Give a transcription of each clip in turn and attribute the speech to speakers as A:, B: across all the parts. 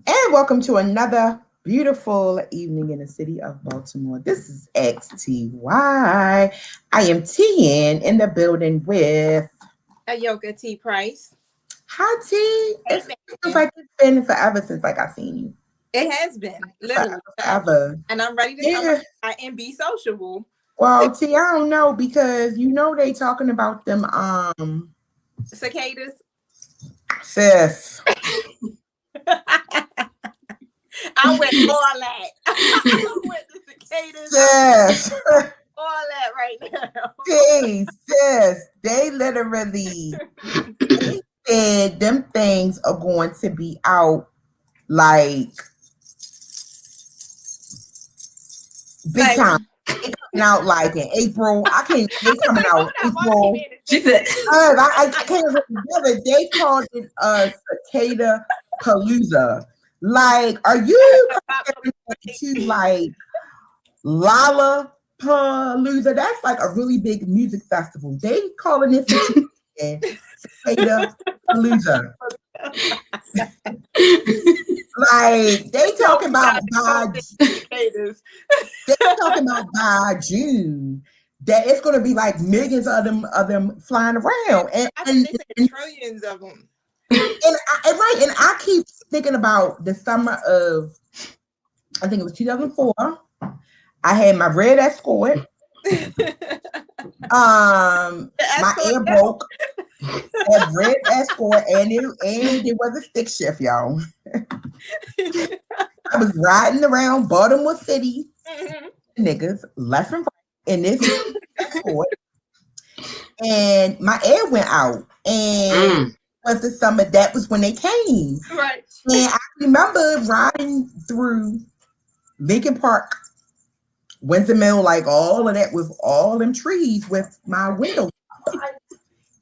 A: And welcome to another beautiful evening in the city of Baltimore. This is XTY. I am TN in the building with
B: A yoga tea price.
A: Hi T.
B: Hey,
A: It feels
B: man.
A: like it's been forever since I've seen you.
B: It has been
A: Forever,
B: literally forever.
A: forever.
B: And I'm ready to come
A: Yeah.
B: out and be sociable.
A: Well, T, I don't know because they talking about them
B: Cicadas.
A: sis.
B: I went all that. I went to cicadas.
A: Sis.
B: All that right now.
A: T, sis. They literally said them things are going to be out like big
B: Like,
A: time. They coming out like in April. I can't. They coming out in April.
C: She said,
A: I can't remember. They called it cicada palooza. Like, are you comparing to like Lollapalooza? That's like a really big music festival. They calling it cicada palooza. Like they talking about by June that it's going to be like millions of them flying around,
B: and trillions of them.
A: And I keep thinking about the summer of, I think it was 2004. I had my red Escort. My air broke. That red Escort, and it was a stick shift, y'all. I was riding around Baltimore City, niggas left and right in this Escort, and my air went out, and it was the summer. That was when they came,
B: right?
A: And I remember riding through Lincoln Park, Windsor Mill, like all of that with all them trees with my window.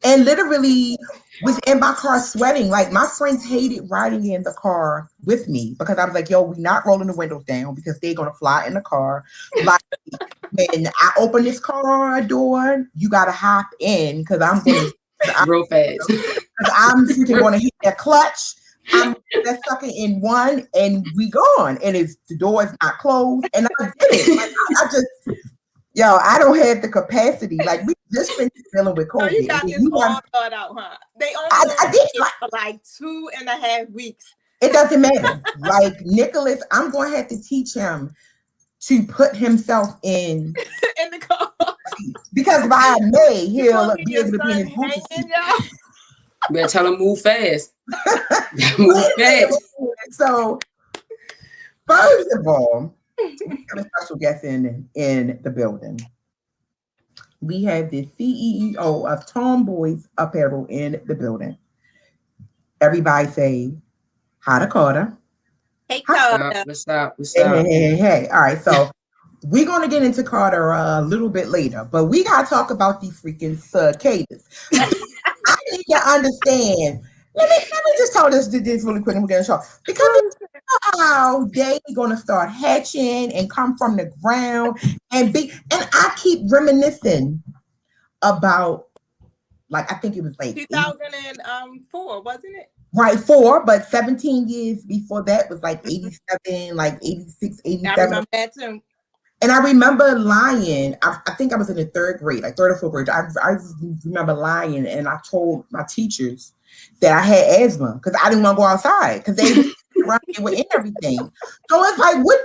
A: And literally was in my car sweating. Like my friends hated riding in the car with me because I was like, yo, we not rolling the windows down because they're gonna fly in the car. Like when I open this car door, you gotta hop in because I'm gonna
C: real fast.
A: Because I'm freaking gonna hit that clutch. I'm that sucker in one and we gone. And it's the door is not closed. And I did it. Like, I just I don't have the capacity. Like we just finished dealing with COVID.
B: So you got this all thought out, huh? They only
A: I did
B: for like 2.5 weeks.
A: It doesn't matter. Like Nicholas, I'm going to have to teach him to put himself in
B: the car
A: because by May he'll be able to be in his boots.
C: You better tell him move fast. Move fast.
A: So first of all, we have a special guest in the building. We have the CEO of Tomboiiz Apparel in the building. Everybody say hi to Carter.
B: Hey, Carter.
C: What's up? What's
A: hey,
C: up?
A: Hey. All right, so we're going to get into Carter a little bit later, but we got to talk about these freaking cicadas. I need to understand. Let me just tell this really quick and we're going to show. Because how they gonna start hatching and come from the ground and I keep reminiscing about like I think it was like
B: 2004, wasn't it?
A: Right, 4, but 17 years before that was like 87, like 86, 87.
B: I remember that too.
A: And I remember lying. I think I was in the third grade, like third or fourth grade. I remember lying and I told my teachers that I had asthma because I didn't want to go outside because they were in everything. So it's like, what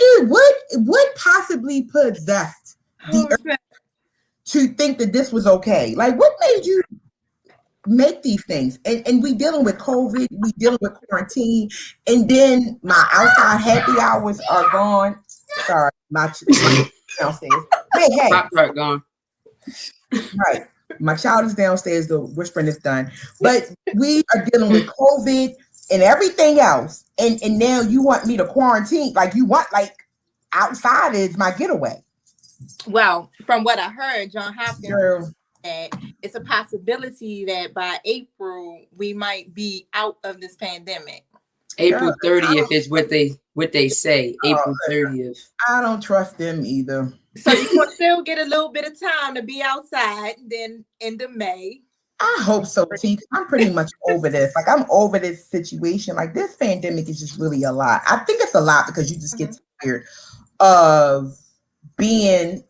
A: possibly possessed the earth to think that this was okay? Like, what made you make these things? And we dealing with COVID, we dealing with quarantine, and then my outside happy hours are gone. Sorry, my downstairs. Hey.
C: Right, gone.
A: Right. My child is downstairs, the whispering is done. But we are dealing with COVID and everything else. And now you want me to quarantine. Like you want outside is my getaway.
B: Well, from what I heard, John Hopkins said it's a possibility that by April we might be out of this pandemic.
C: April 30th is what they say. April 30th.
A: I don't trust them either.
B: So you will still get a little bit of time to be outside. Then end of May.
A: I hope so too. I'm pretty much over this. Like I'm over this situation. Like this pandemic is just really a lot. I think it's a lot because you just get tired of being,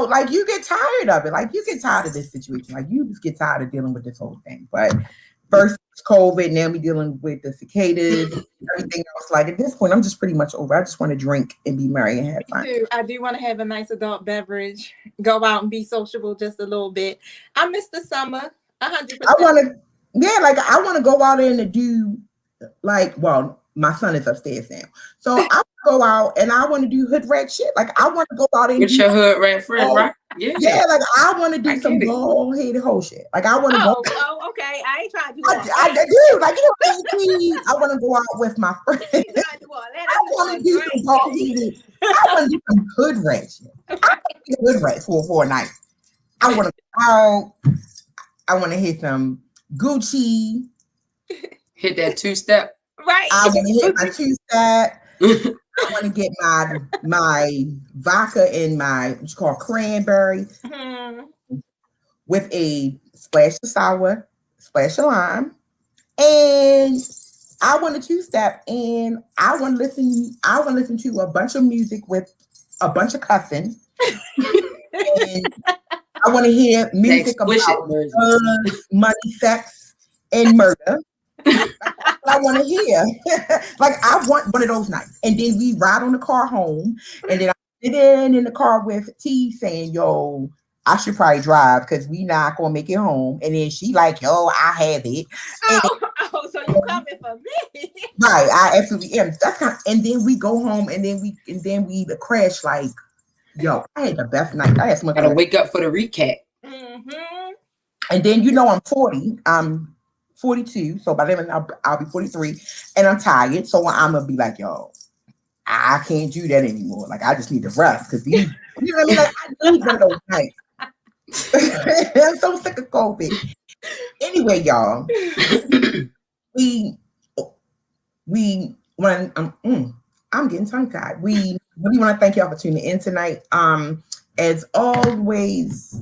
A: like you get tired of it. Like you get tired of this situation. Like you just get tired of dealing with this whole thing. But first it's COVID, now we dealing with the cicadas, everything else. Like at this point, I'm just pretty much over. I just want to drink and be merry and have fun.
B: I do want to have a nice adult beverage, go out and be sociable just a little bit. I miss the summer. 100%.
A: I want to go out there and do my son is upstairs now. So I go out and I want to do hood rat shit. Like I want to go out and
C: with your hood rat friend, right?
A: Yeah, like I want to do some bald-headed whole shit. Like I want to go.
B: Oh, okay. I ain't trying to do that.
A: I do. Like I want to go out with my friends. I want to do some bald-headed. I want to do some hood rat shit. I want to do hood rat for a night. I want to go out. I want to hit some Gucci.
C: Hit that 2-step.
B: Right.
A: I want to hit my 2-step. I want to get my vodka and my what's called cranberry with a splash of sour, splash of lime, and I want to 2-step and I want to listen to a bunch of music with a bunch of cussing. And I want to hear music about money, sex, and murder. I want to hear. Like I want one of those nights. And then we ride on the car home. And then I sit in the car with T saying, yo, I should probably drive because we not gonna make it home. And then she like, yo, I have it.
B: So you coming for me?
A: Right, I absolutely am. And then we go home and then we crash like, yo, I had the best night. I had so much.
C: Gotta wake up for the recap.
B: Mm-hmm.
A: And then I'm 40. I'm 42, so by then I'll be 43, and I'm tired. So I'm gonna be like, yo, I can't do that anymore. Like I just need to rest because you know what I mean. Like I need one of those nights. I'm so sick of COVID. Anyway, y'all, I'm getting tongue tied. We really want to thank y'all for tuning in tonight. As always,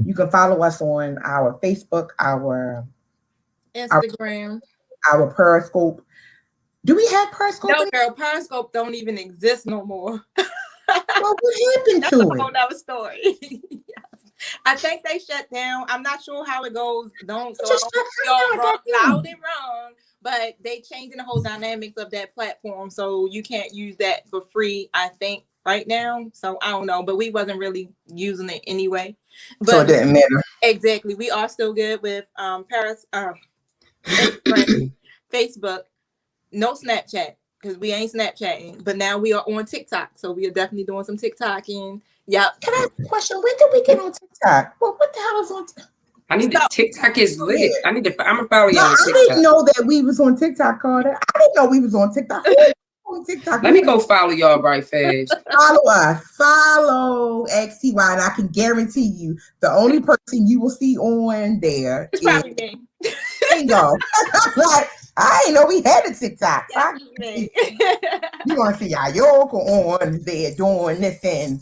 A: you can follow us on our Facebook, our
B: Instagram,
A: our Periscope. Do we have Periscope?
B: No, girl, Periscope don't even exist no more.
A: Well, what happened
B: That's
A: to
B: a
A: it?
B: whole other story. I think they shut down. I'm not sure how it goes. Loud and wrong, but they changing the whole dynamics of that platform, so you can't use that for free, I think, right now. So I don't know, but we wasn't really using it anyway. But
A: so it didn't matter.
B: Exactly. We are still good with Instagram, Facebook, no Snapchat because we ain't Snapchatting, but now we are on TikTok, so we are definitely doing some TikToking. Yeah.
A: Can I ask a question? When did we get on TikTok? Well, what the hell is on TikTok?
C: I need to. TikTok is lit. I'm gonna follow you on TikTok.
A: I didn't know that we was on TikTok, Carter. I didn't know we was on TikTok. On TikTok.
C: Let me go follow y'all right fast.
A: Follow us. Follow XTY, and I can guarantee you the only person you will see on there is
B: probably me.
A: Bingo. Like, I didn't know we had a TikTok. You want to see Ayoko on there doing this and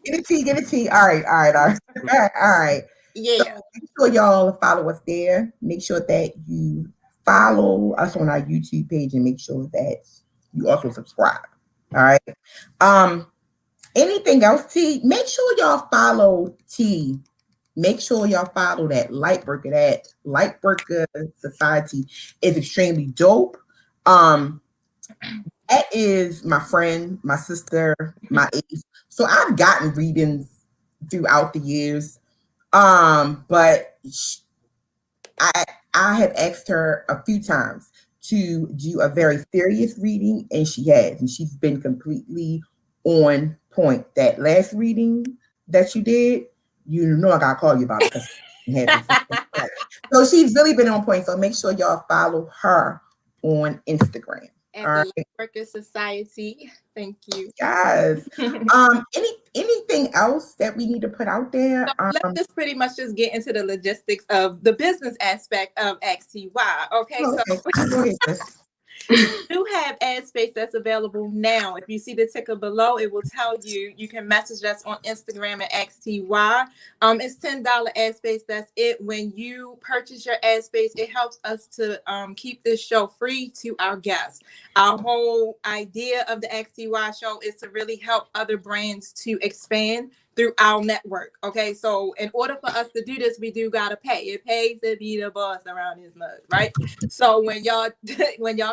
A: get a tea. All right.
B: Yeah.
A: So make sure y'all follow us there. Make sure that you follow us on our YouTube page and make sure that you also subscribe. All right. Anything else, T? Make sure y'all follow T. Make sure y'all follow that Lightworker. That Lightworker Society is extremely dope. That is my friend, my sister, my age. So I've gotten readings throughout the years. But I have asked her a few times to do a very serious reading, and she has, and she's been completely on point. That last reading that you did, you know I gotta call you about it. So she's really been on point. So make sure y'all follow her on Instagram.
B: And the Lightworker Society. Thank you.
A: Yes. Anything else that we need to put out there?
B: So let's just pretty much just get into the logistics of the business aspect of XTY. Okay.
A: Okay.
B: do have ad space that's available now. If you see the ticker below, it will tell you. You can message us on Instagram at XTY. It's $10 ad space. That's it. When you purchase your ad space, it helps us to keep this show free to our guests. Our whole idea of the XTY show is to really help other brands to expand through our network. Okay, so in order for us to do this, we do gotta pay. It pays to be the boss around this mug, right? So when y'all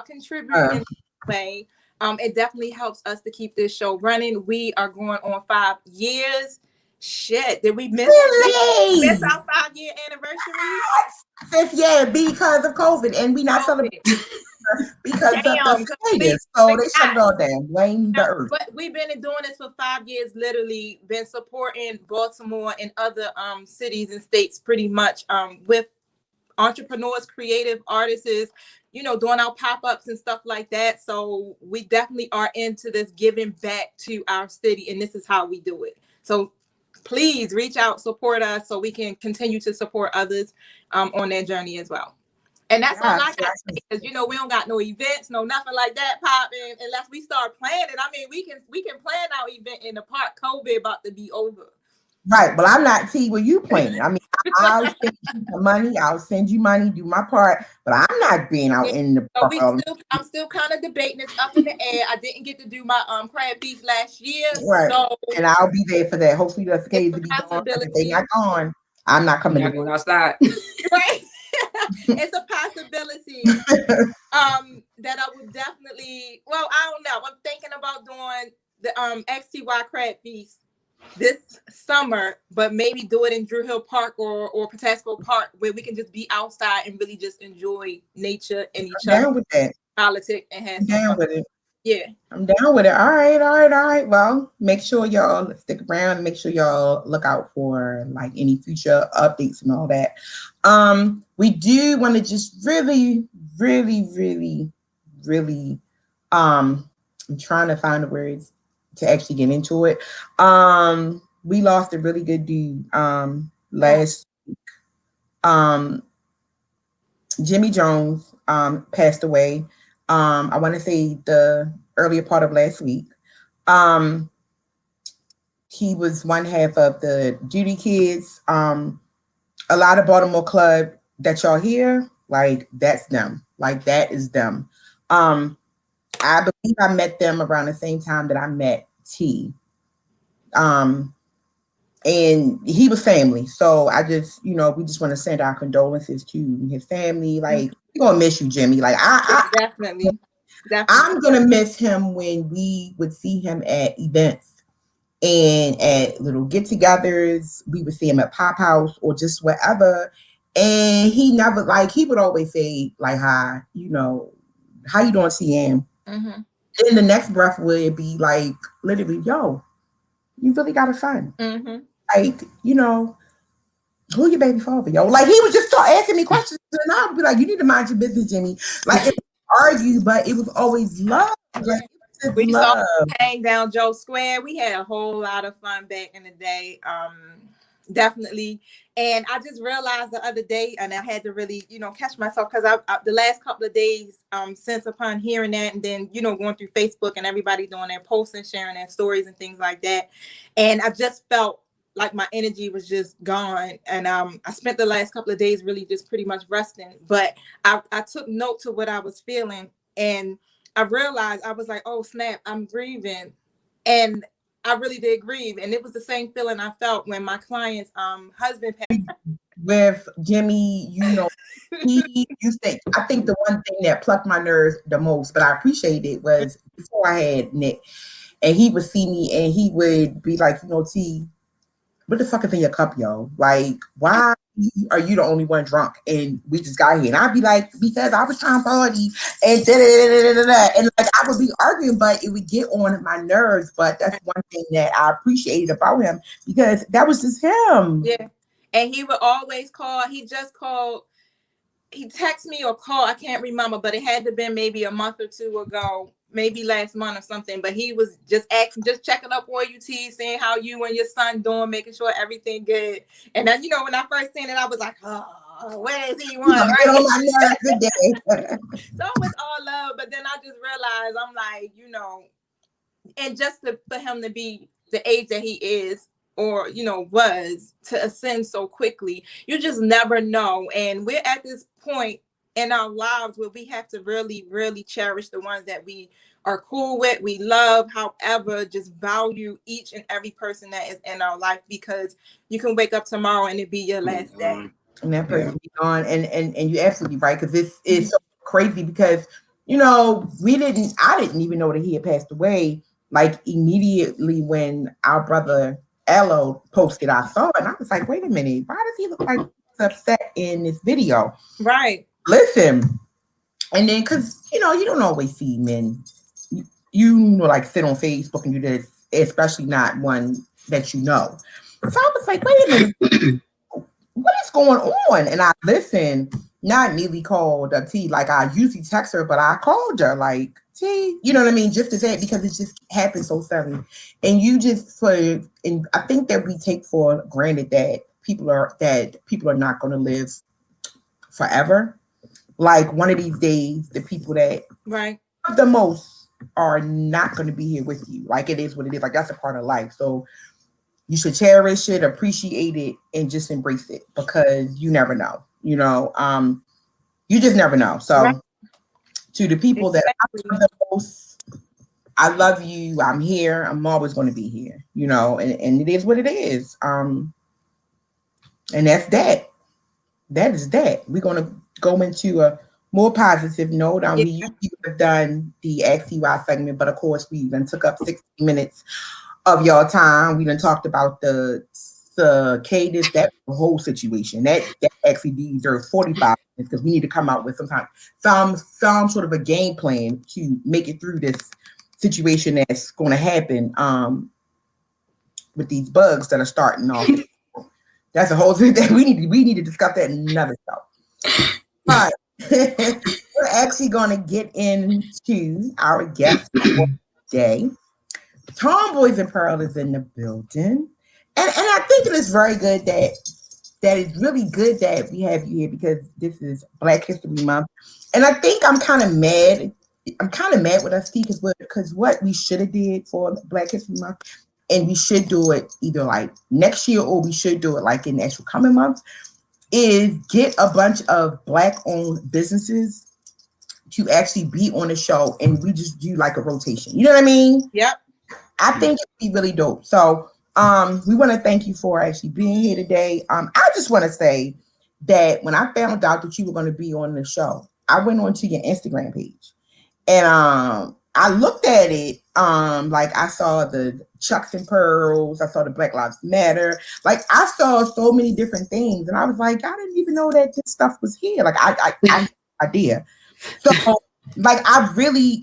B: contribute in that way, it definitely helps us to keep this show running. We are going on 5 years. Shit, did we miss our 5-year anniversary?
A: Yeah, because of COVID, and we not celebrating because of the status. So they shut it all down. Blame the earth.
B: But we've been doing this for 5 years, literally been supporting Baltimore and other cities and states pretty much with entrepreneurs, creative artists, doing our pop-ups and stuff like that. So we definitely are into this giving back to our city, and this is how we do it. So please reach out, support us so we can continue to support others on their journey as well. And that's all I got to say, because we don't got no events, no nothing like that popping unless we start planning. I mean, we can plan our event in the park. COVID about to be over.
A: Right. Well, I'm not T. What you planning? I mean, I'll send you some money. I'll send you money, do my part, but I'm not being out in the park.
B: I'm still kind of debating. It's up in the air. I didn't get to do my crab feast last year,
A: right?
B: So
A: and I'll be there for that. Hopefully, that's the case to be gone. If they not gone, I'm not coming.
C: Not going outside.
B: Right. It's a possibility that I would definitely. Well, I don't know. I'm thinking about doing the XTY crab feast this summer, but maybe do it in Drew Hill Park or Patasco Park, where we can just be outside and really just enjoy nature and each other.
A: Down with that.
B: Politics and have
A: some down fun with it.
B: Yeah,
A: I'm down with it. All right. Well, make sure y'all stick around and make sure y'all look out for like any future updates and all that. We do want to just really, I'm trying to find the words to actually get into it. We lost a really good dude last week. Jimmy Jones passed away. I want to say the earlier part of last week. He was one half of the Duty Kids. A lot of Baltimore club that y'all hear, like that's them. Like that is them. I believe I met them around the same time that I met T. And he was family. So I just, we just want to send our condolences to his family. Like, we're gonna miss you, Jimmy. Like I
B: definitely.
A: I'm gonna miss him when we would see him at events and at little get-togethers. We would see him at Pop House or just wherever. And he never he would always say, like, hi, how you doing, CM?
B: Mm-hmm.
A: Then the next breath would be like, literally, yo, you really got a son.
B: Mm-hmm.
A: Like, who your baby father, yo? Like, he would just start asking me questions, and I would be like, you need to mind your business, Jimmy. Like, it was argue, but it was always love. Like,
B: we saw Hang Down Joe Square. We had a whole lot of fun back in the day. Definitely. And I just realized the other day, and I had to really, catch myself, because I the last couple of days, since upon hearing that, and then, going through Facebook and everybody doing their posts and sharing their stories and things like that. And I just felt like my energy was just gone. And I spent the last couple of days really just pretty much resting. But I took note to what I was feeling. And I realized, I was like, oh, snap, I'm grieving. And I really did grieve. And it was the same feeling I felt when my client's husband passed.
A: With Jimmy, he used to, I think the one thing that plucked my nerves the most, but I appreciated it, was before I had Nick, and he would see me and he would be like, T, what the fuck is in your cup, yo? Like, why are you the only one drunk? And we just got here. And I'd be like, because I was trying to party and and like I would be arguing, but it would get on my nerves. But that's one thing that I appreciated about him, because that was just him.
B: Yeah. And he would always call. He just called. He texted me or called. I can't remember, but it had to have been maybe a month or two ago, maybe last month or something. But he was just just checking up on you, T, seeing how you and your son doing, making sure everything good. And then, when I first seen it, I was like, oh, where is he? So it was all love. but then I just realized I'm like, and just for him to be the age that he is, or was, to ascend so quickly, you just never know. And we're at this point in our lives where we have to really, really cherish the ones that we are cool with, we love. However, just value each and every person that is in our life, because you can wake up tomorrow and it be your last day.
A: And that person be gone. And you're absolutely right, because this is so crazy, because I didn't even know that he had passed away. Like immediately when our brother Elo posted, I saw it, and I was like, wait a minute, why does he look like he's upset in this video?
B: Right.
A: Listen, and then because you don't always see men, like sit on Facebook and do this, especially not one that you know. So I was like, wait a minute, what is going on? And I listened, not immediately called T, like I usually text her, but I called her like, T, you know what I mean? Just to say it, because it just happened so suddenly. And and I think that we take for granted that people are not going to live forever. Like one of these days, the people that
B: right
A: the most are not going to be here with you. Like it is what it is. Like that's a part of life. So you should cherish it, appreciate it, and just embrace it, because you never know. You just never know. So to the people that I love the most, I love you. I'm here. I'm always going to be here. And it is what it is. And that's that. That is that. We're going to go into a more positive note. We usually have done the Ask You Why segment, but of course we then took up 60 minutes of your time. We done talked about the cadence, that whole situation. That actually deserves 45 minutes, because we need to come out with some sort of a game plan to make it through this situation that's going to happen with these bugs that are starting off. That's a whole thing that we need to discuss that in another show. But we're actually going to get into our guest for today. Tomboiiz Apparel is in the building. And I think it is very good that it's really good that we have you here, because this is Black History Month. And I think I'm kind of mad. I'm kind of mad with us, because what we should have did for Black History Month, and we should do it either like next year, or we should do it like in the actual coming months, is get a bunch of Black-owned businesses to actually be on the show, and we just do like a rotation. You know what I mean?
B: Yep.
A: I think it'd be really dope. So we want to thank you for actually being here today. I just want to say that when I found out that you were going to be on the show, I went onto your Instagram page, and I looked at it. Like I saw the Chucks and Pearls, I saw the Black Lives Matter. Like I saw so many different things, and I was like, I didn't even know that this stuff was here. Like I had no idea. So like I really,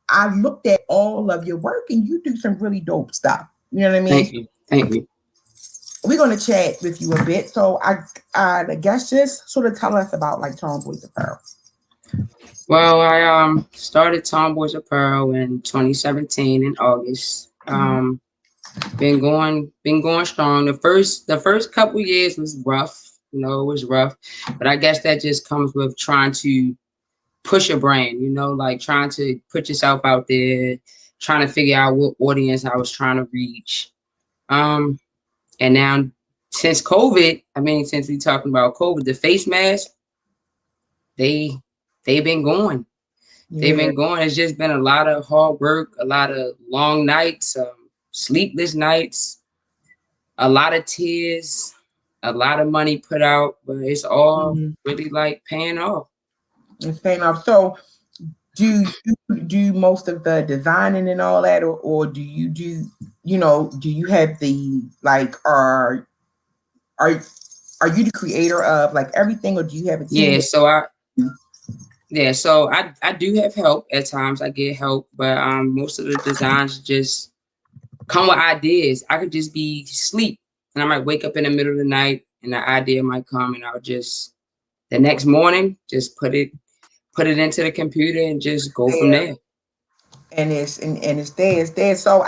A: I looked at all of your work, and you do some really dope stuff. You know what I mean?
C: Thank you.
A: We're gonna chat with you a bit. So I guess just sort of tell us about like Tomboiiz Apparel.
C: Well, I started Tomboiiz Apparel in 2017 in August. Been going strong. The first couple years was rough. It was rough, but I guess that just comes with trying to push a brand, like trying to put yourself out there, trying to figure out what audience I was trying to reach. And now since COVID, since we talking about COVID, the face mask, they've been going. They've been going. It's just been a lot of hard work, a lot of long nights, sleepless nights, a lot of tears, a lot of money put out, but it's all really like paying off.
A: It's paying off. So do you do most of the designing and all that, or do you do you have the like are you the creator of like everything, or do you have a team?
C: So I do have help at times. I get help, but most of the designs just come with ideas. I could just be asleep, and I might wake up in the middle of the night, and the idea might come, and I'll just the next morning just put it into the computer and just go from there.
A: And it's there. So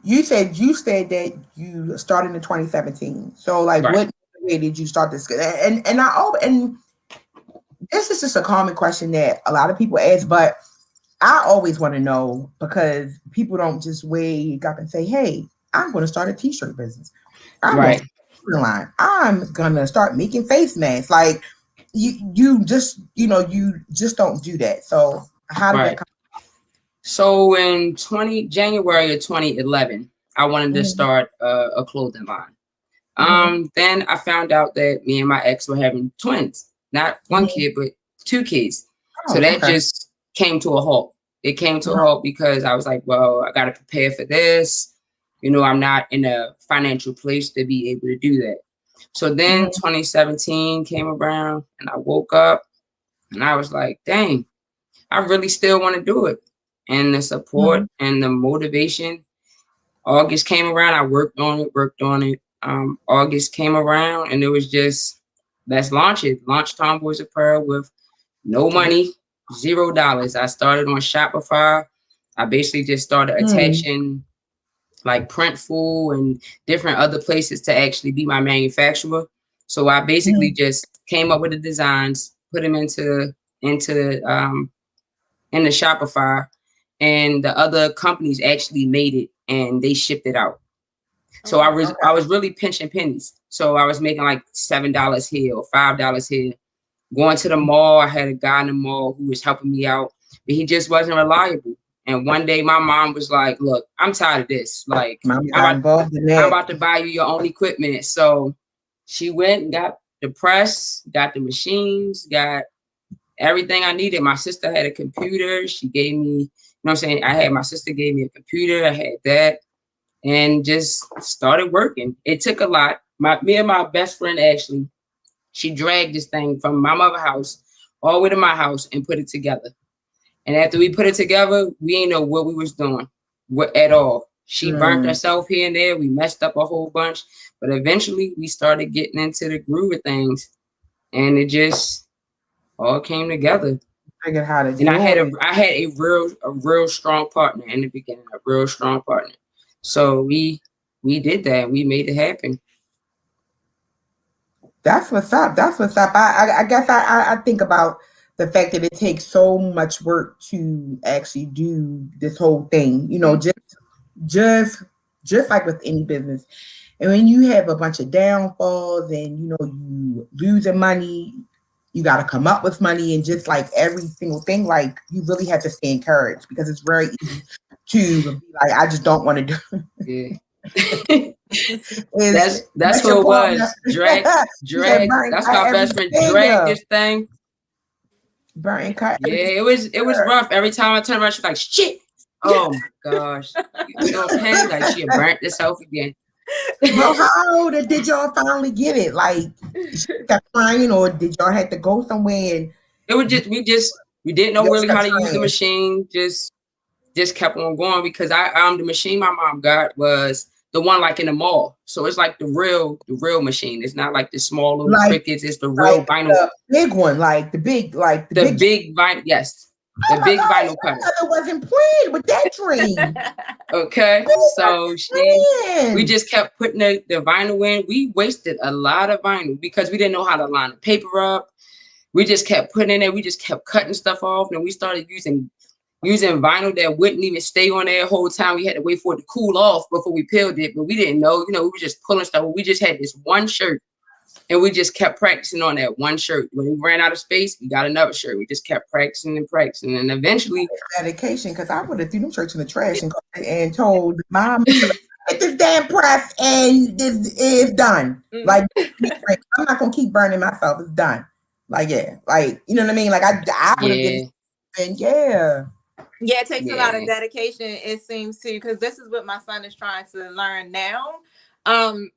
A: you said that you started in 2017. So like, what way did you start this? And this is just a common question that a lot of people ask, but I always want to know because people don't just wake up and say, "Hey, I'm going to start a t-shirt business. I'm going to
C: Right.
A: start a line. I'm going to start making face masks." Like you just you just don't do that. So how did that
C: Right.
A: come?
C: So in January of 2011, I wanted to
A: Mm-hmm,
C: start a clothing line.
A: mm-hmm,
C: Then I found out that me and my ex were having twins, not one
A: mm-hmm.
C: kid, but two kids. So
A: Oh,
C: that
A: okay.
C: just came to a halt. It came to a
A: Uh-huh.
C: halt because I was like, well, I got to prepare for this. I'm not in a financial place to be able to do that. So then
A: Mm-hmm,
C: 2017 came around and I woke up and I was like, dang, I really still want to do it. And the support
A: mm-hmm,
C: and the motivation, August came around, I worked on it. August came around and it was just, let's launch it. Launch Tomboiiz Apparel with no money, $0. I started on Shopify. I basically just started
A: mm-hmm,
C: attaching like Printful and different other places to actually be my manufacturer. So I basically just came up with the designs, put them into in the Shopify, and the other companies actually made it and they shipped it out. So I
B: Oh,
C: was I was really pinching pennies. So I was making like $7 here or $5 here. Going to the mall, I had a guy in the mall who was helping me out, but he just wasn't reliable. And one day my mom was like, "Look, I'm tired of this. Like,
A: Mama
C: I'm
A: got
C: about
A: involved in
C: I'm
A: that.
C: about to buy you your own equipment." So she went and got the press, got the machines, got everything I needed. My sister had a computer. She gave me, what I'm saying? My sister gave me a computer. I had that and just started working. It took a lot. Me and my best friend, Ashley, she dragged this thing from my mother's house all the way to my house and put it together. And after we put it together, we ain't know what we was doing at all. She burnt
A: Mm,
C: herself here and there. We messed up a whole bunch. But eventually we started getting into the groove of things and it just all came together.
A: figured how to
C: And I
A: do
C: had a
A: it.
C: I had a real strong partner in the beginning, a real strong partner. So we did that. We made it happen.
A: That's what's up. That's what's up. I guess I think about the fact that it takes so much work to actually do this whole thing. Just just like with any business. And when you have a bunch of downfalls and you losing money, you got to come up with money and just like every single thing, like you really have to stay encouraged because it's very easy to be like, I just don't want to do
C: Yeah.
A: is
C: That's
A: let your
C: who it
A: partner.
C: was. Drag,
A: You said
C: drag.
A: burn
C: That's
A: cut
C: my best
A: every
C: friend. Drag
A: finger.
C: this thing.
A: Burn cut
C: Yeah,
A: every
C: it was
A: finger.
C: rough. Every time I turned around, she was like, "Shit! Oh my gosh!" Penny like she had burnt herself again.
A: But how did y'all finally get it? Like she kept trying, or did y'all have to go somewhere and
C: It was just we didn't know
A: just
C: really
A: kept
C: how to use the
A: trying?
C: machine. Just kept on going because the machine my mom got was the one like in the mall. So it's like the real machine. It's not like the small little
A: Like
C: crickets. It's the
A: like
C: real vinyl,
A: the big one, like the
C: the
A: big.
C: big vinyl. Yes,
A: Oh
C: the
A: my
C: big
A: gosh,
C: vinyl cutter.
A: my mother wasn't playing with that dream.
C: Okay, so we
A: Man,
C: just kept putting the vinyl in. We wasted a lot of vinyl because we didn't know how to line the paper up. We just kept putting in there. We just kept cutting stuff off, and we started using vinyl that wouldn't even stay on there the whole time. We had to wait for it to cool off before we peeled it, but we didn't know. We were just pulling stuff. We just had this one shirt, and we just kept practicing on that one shirt. When we ran out of space, we got another shirt. We just kept practicing and practicing, and eventually,
A: dedication, because I would have threw them shirts in the trash and told mom, get this damn press and this is done. Like I'm not gonna keep burning myself. It's done. Like yeah, like you know what I mean. Like I would have did
C: yeah,
A: it. And yeah.
B: Yeah, it takes a lot of
C: yeah,
B: dedication, it seems to, because this is what my son is trying to learn now.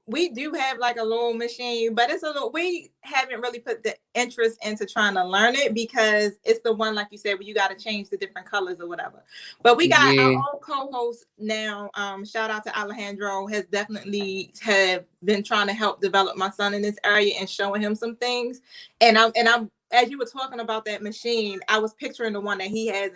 B: We do have like a little machine, but it's a little, we haven't really put the interest into trying to learn it because it's the one, like you said, where you got to change the different colors or whatever. But we got our
C: yeah,
B: own co-host now. Shout out to Alejandro, has definitely have been trying to help develop my son in this area and showing him some things. And I'm as you were talking about that machine, I was picturing the one that he has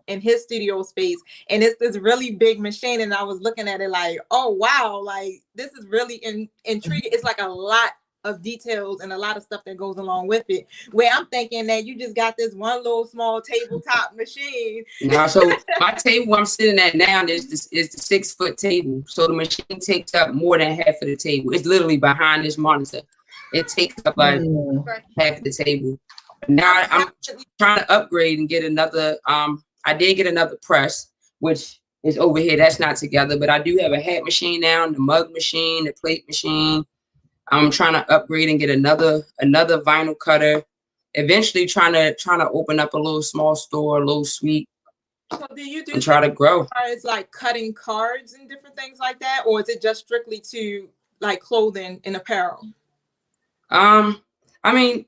B: in his studio space, and it's this really big machine. And I was looking at it like, oh wow, like this is really intriguing. It's like a lot of details and a lot of stuff that goes along with it. Where I'm thinking that you just got this one little small tabletop machine.
C: Now, so my table I'm sitting at now is the 6-foot table. So the machine takes up more than half of the table. It's literally behind this monitor. It takes up like half of the table. Now I'm trying to upgrade and get another. I did get another press, which is over here. That's not together, but I do have a hat machine now, the mug machine, the plate machine. I'm trying to upgrade and get another vinyl cutter. Eventually, trying to open up a little small store, a little suite.
B: So do you do
C: and try to grow?
B: It's like cutting cards and different things like that, or is it just strictly to like clothing and apparel?
C: I mean,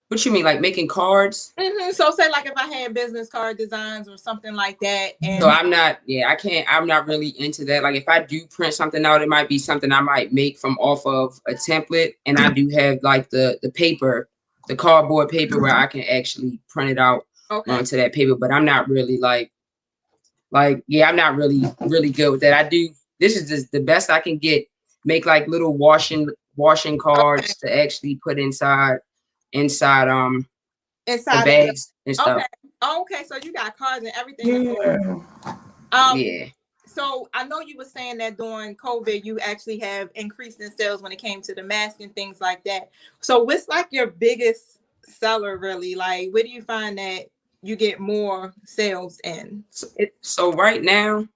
C: what you mean, like making cards?
B: Mm-hmm. So say like if I had business card designs or something like that. And
C: so I'm not really into that. Like if I do print something out, it might be something I might make from off of a template. And I do have like the paper, the cardboard paper where I can actually print it out onto that paper. But I'm not really I'm not really good with that. This is just the best I can get. Make like little washing cards to actually put inside the bags and stuff.
B: Okay, so you got cards and everything.
C: Yeah.
B: So I know you were saying that during COVID, you actually have increased in sales when it came to the mask and things like that. So what's like your biggest seller really? Like, where do you find that you get more sales in?
C: So right now,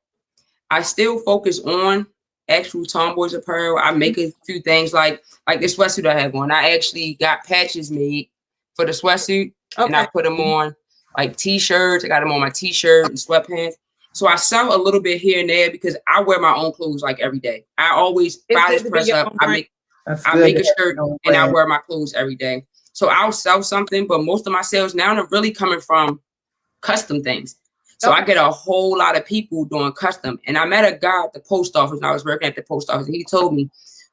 C: I still focus on actual Tomboiiz apparel. I make a few things like the sweatsuit I have on. I actually got patches made for the sweatsuit, and I put them on like t-shirts. I got them on my t-shirt and sweatpants. So I sell a little bit here and there because I wear my own clothes like every day. I always buy this press up. I make a shirt and I wear my clothes every day. So I'll sell something, but most of my sales now are really coming from custom things. So I get a whole lot of people doing custom. And I met a guy at the post office, and I was working at the post office, and he told me,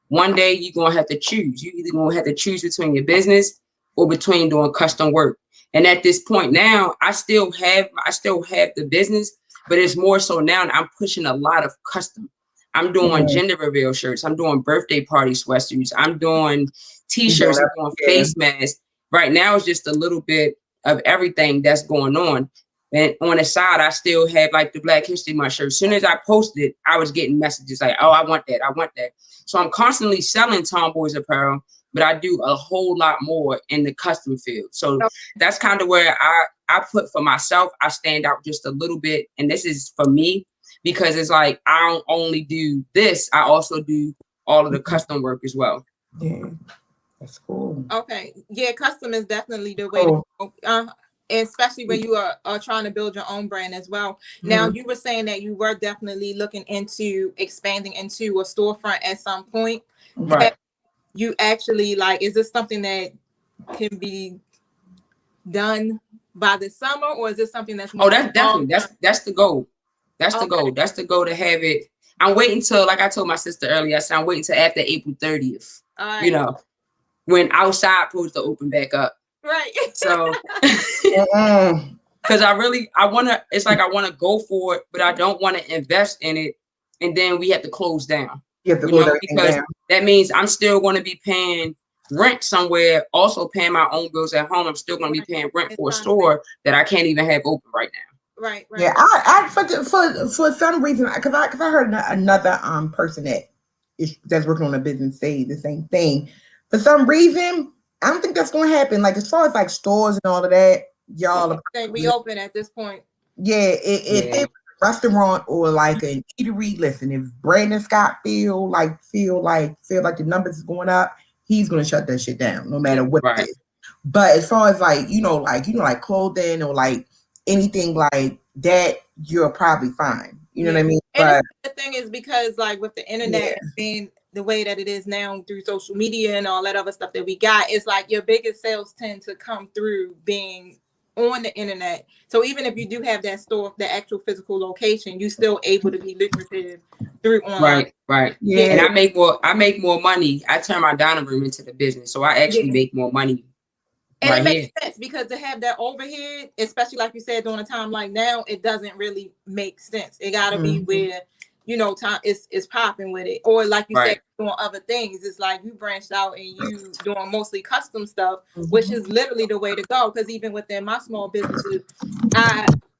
C: one day you're going to have to choose. You either going to have to choose between your business or between doing custom work. And at this point now, I still have the business, but it's more so now I'm pushing a lot of custom. I'm doing gender reveal shirts. I'm doing birthday party sweatsuits. I'm doing t-shirts. I'm doing face masks. Right now, it's just a little bit of everything that's going on. And on the side, I still have like the Black History Month shirt. As soon as I posted, I was getting messages like, oh, I want that. I want that. So I'm constantly selling Tomboiiz apparel, but I do a whole lot more in the custom field. So that's kind of where I put for myself. I stand out just a little bit. And this is for me because it's like, I don't only do this. I also do all of the custom work as well.
A: Yeah, that's cool.
B: Okay. Yeah, custom is definitely the way to go. Especially when you are trying to build your own brand as well. Now, you were saying that you were definitely looking into expanding into a storefront at some point.
A: Right.
B: You actually is this something that can be done by the summer, or is this something that's more
C: that's definitely that's the goal. That's the goal. That's the goal to have it. I'm waiting till, like I told my sister earlier, I said I'm waiting till after April 30th. You know, when outside supposed to open back up.
B: Right.
C: So, because I want to go for it, but I don't want to invest in it. And then we have to close down. Because that means I'm still going to be paying rent somewhere, also paying my own bills at home. I'm still going to be paying rent for a store that I can't even have open right now.
B: Right.
A: Yeah. I for some reason, because I heard another person that's working on a business say the same thing. For some reason, I don't think that's going to happen. Like as far as like stores and all of that, y'all
B: they reopen at this point.
A: Yeah, if a restaurant or like an eatery, listen, if Brandon Scott feel like the numbers is going up, he's going to shut that shit down no matter what it is. But as far as like clothing or like anything like that, you're probably fine. You know what I mean?
B: And the thing is, because like with the internet being the way that it is now through social media and all that other stuff that we got, it's like your biggest sales tend to come through being on the internet. So even if you do have that store, the actual physical location, you still able to be lucrative through online.
C: Right. Yeah. And I make more money. I turn my dining room into the business. So I actually make more money.
B: And it makes sense because to have that overhead, especially like you said, during a time like now, it doesn't really make sense. It gotta be where time is popping with it. Or like you
C: Right.
B: said, doing other things. It's like you branched out and you doing mostly custom stuff, which is literally the way to go. Because even within my small businesses,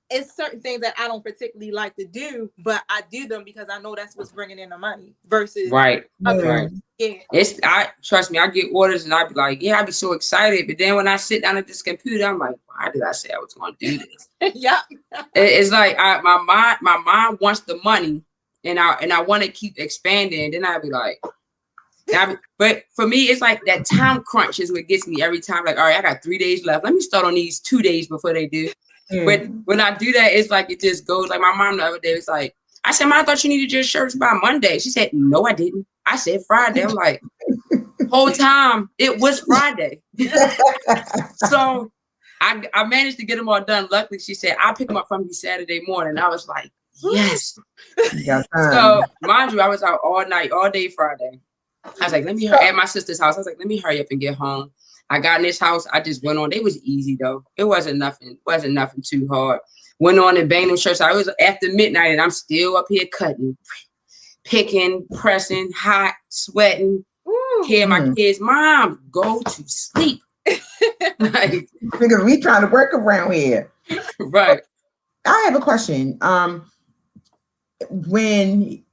B: it's certain things that I don't particularly like to do, but I do them because I know that's what's bringing in the money versus
C: Right.
B: other. Yeah.
C: Trust me, I get orders and I be like, yeah, I be so excited. But then when I sit down at this computer, I'm like, why did I say I was going to do this?
B: Yeah.
C: It's like my mind wants the money, and I want to keep expanding. Then I'd be like, but for me, it's like that time crunch is what gets me every time. Like, all right, I got 3 days left. Let me start on these 2 days before they do. But when I do that, it's like it just goes. Like my mom the other day was like, I said, Mom, I thought you needed your shirts by Monday. She said, no, I didn't. I said Friday. I'm like, whole time it was Friday. So I managed to get them all done. Luckily, she said, I'll pick them up from you Saturday morning. I was like, yes. So mind you, I was out all night, all day Friday. I was like, let me hurry at my sister's house. I was like, let me hurry up and get home. I got in this house. I just went on. It was easy though. It wasn't nothing too hard. Went on and banged them shirts. I was after midnight and I'm still up here cutting, picking, pressing, hot, sweating. Hear my kids, Mom, go to sleep. Like,
A: because we trying to work around here.
C: Right.
A: I have a question. When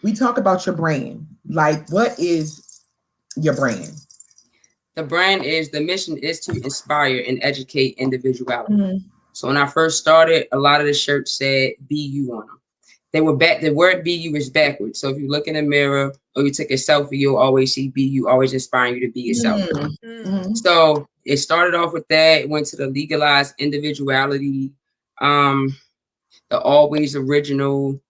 A: we talk about your brand, like what is your brand?
C: The mission is to inspire and educate individuality. So when I first started, a lot of the shirts said BU on them. They were the word BU is backwards. So if you look in the mirror or you take a selfie, you'll always see BU, always inspiring you to be yourself. So it started off with that. It went to the legalized individuality, the always original.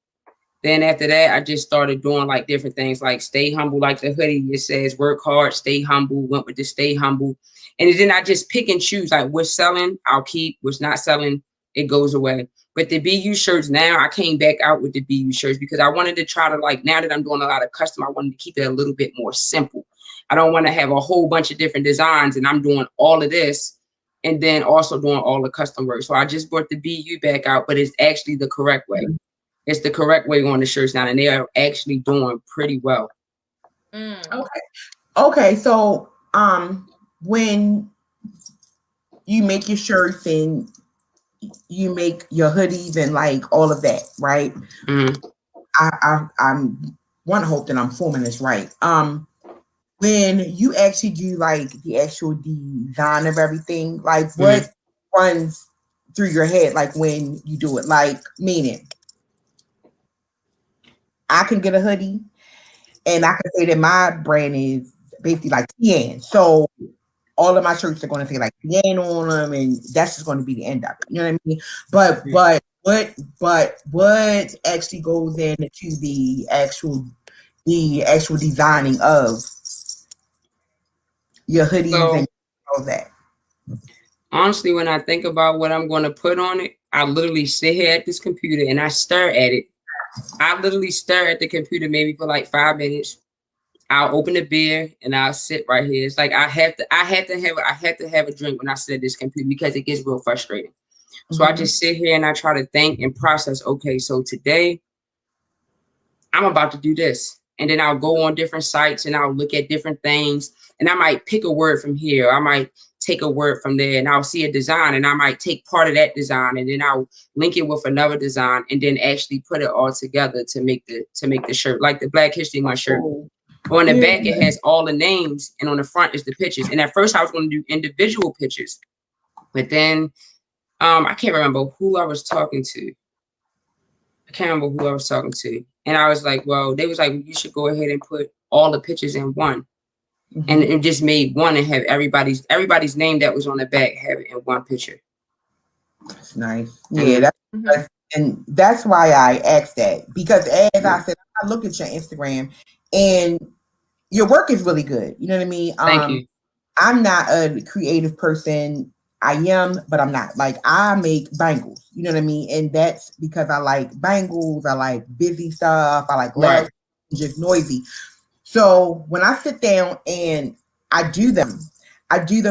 C: Then after that, I just started doing like different things, like stay humble, like the hoodie. It says work hard, stay humble, went with the stay humble. And then I just pick and choose, like what's selling, I'll keep, what's not selling, it goes away. But the BU shirts now, I came back out with the BU shirts because I wanted to try to, like, now that I'm doing a lot of custom, I wanted to keep it a little bit more simple. I don't want to have a whole bunch of different designs and I'm doing all of this and then also doing all the custom work. So I just brought the BU back out, but it's actually the correct way. It's the correct way on the shirts now, and they are actually doing pretty well.
A: Okay. So when you make your shirts and you make your hoodies and like all of that, right? I'm want to hope that I'm forming this right. When you actually do like the actual design of everything, like what runs through your head, like when you do it, like meaning I can get a hoodie and I can say that my brand is basically like Tian. So all of my shirts are going to say like Tian on them, and that's just going to be the end of it. You know what I mean? But what actually goes into the actual designing of your hoodies and all that?
C: Honestly, when I think about what I'm going to put on it, I literally sit here at this computer and I stare at it. I literally stare at the computer maybe for like 5 minutes. I'll open a beer and I'll sit right here. It's like I have to have a drink when I sit at this computer because it gets real frustrating. So I just sit here and I try to think and process. Okay, so today I'm about to do this, and then I'll go on different sites and I'll look at different things, and I might pick a word from here. I might take a word from there, and I'll see a design and I might take part of that design and then I'll link it with another design and then actually put it all together to make the shirt, like the Black History Month shirt. On the back, it has all the names, and on the front is the pictures. And at first I was going to do individual pictures, but then I can't remember who I was talking to. And I was like, well, they was like, you should go ahead and put all the pictures in one. And it just made one and have everybody's name that was on the back, have it in one picture.
A: That's nice. Yeah, and that's why I asked that, because as I said, I look at your Instagram and your work is really good. You know what I mean?
C: Thank you.
A: I'm not a creative person. I am, but I'm not. Like, I make bangles. You know what I mean? And that's because I like bangles. I like busy stuff. I like loud, just noisy. So when I sit down and I do them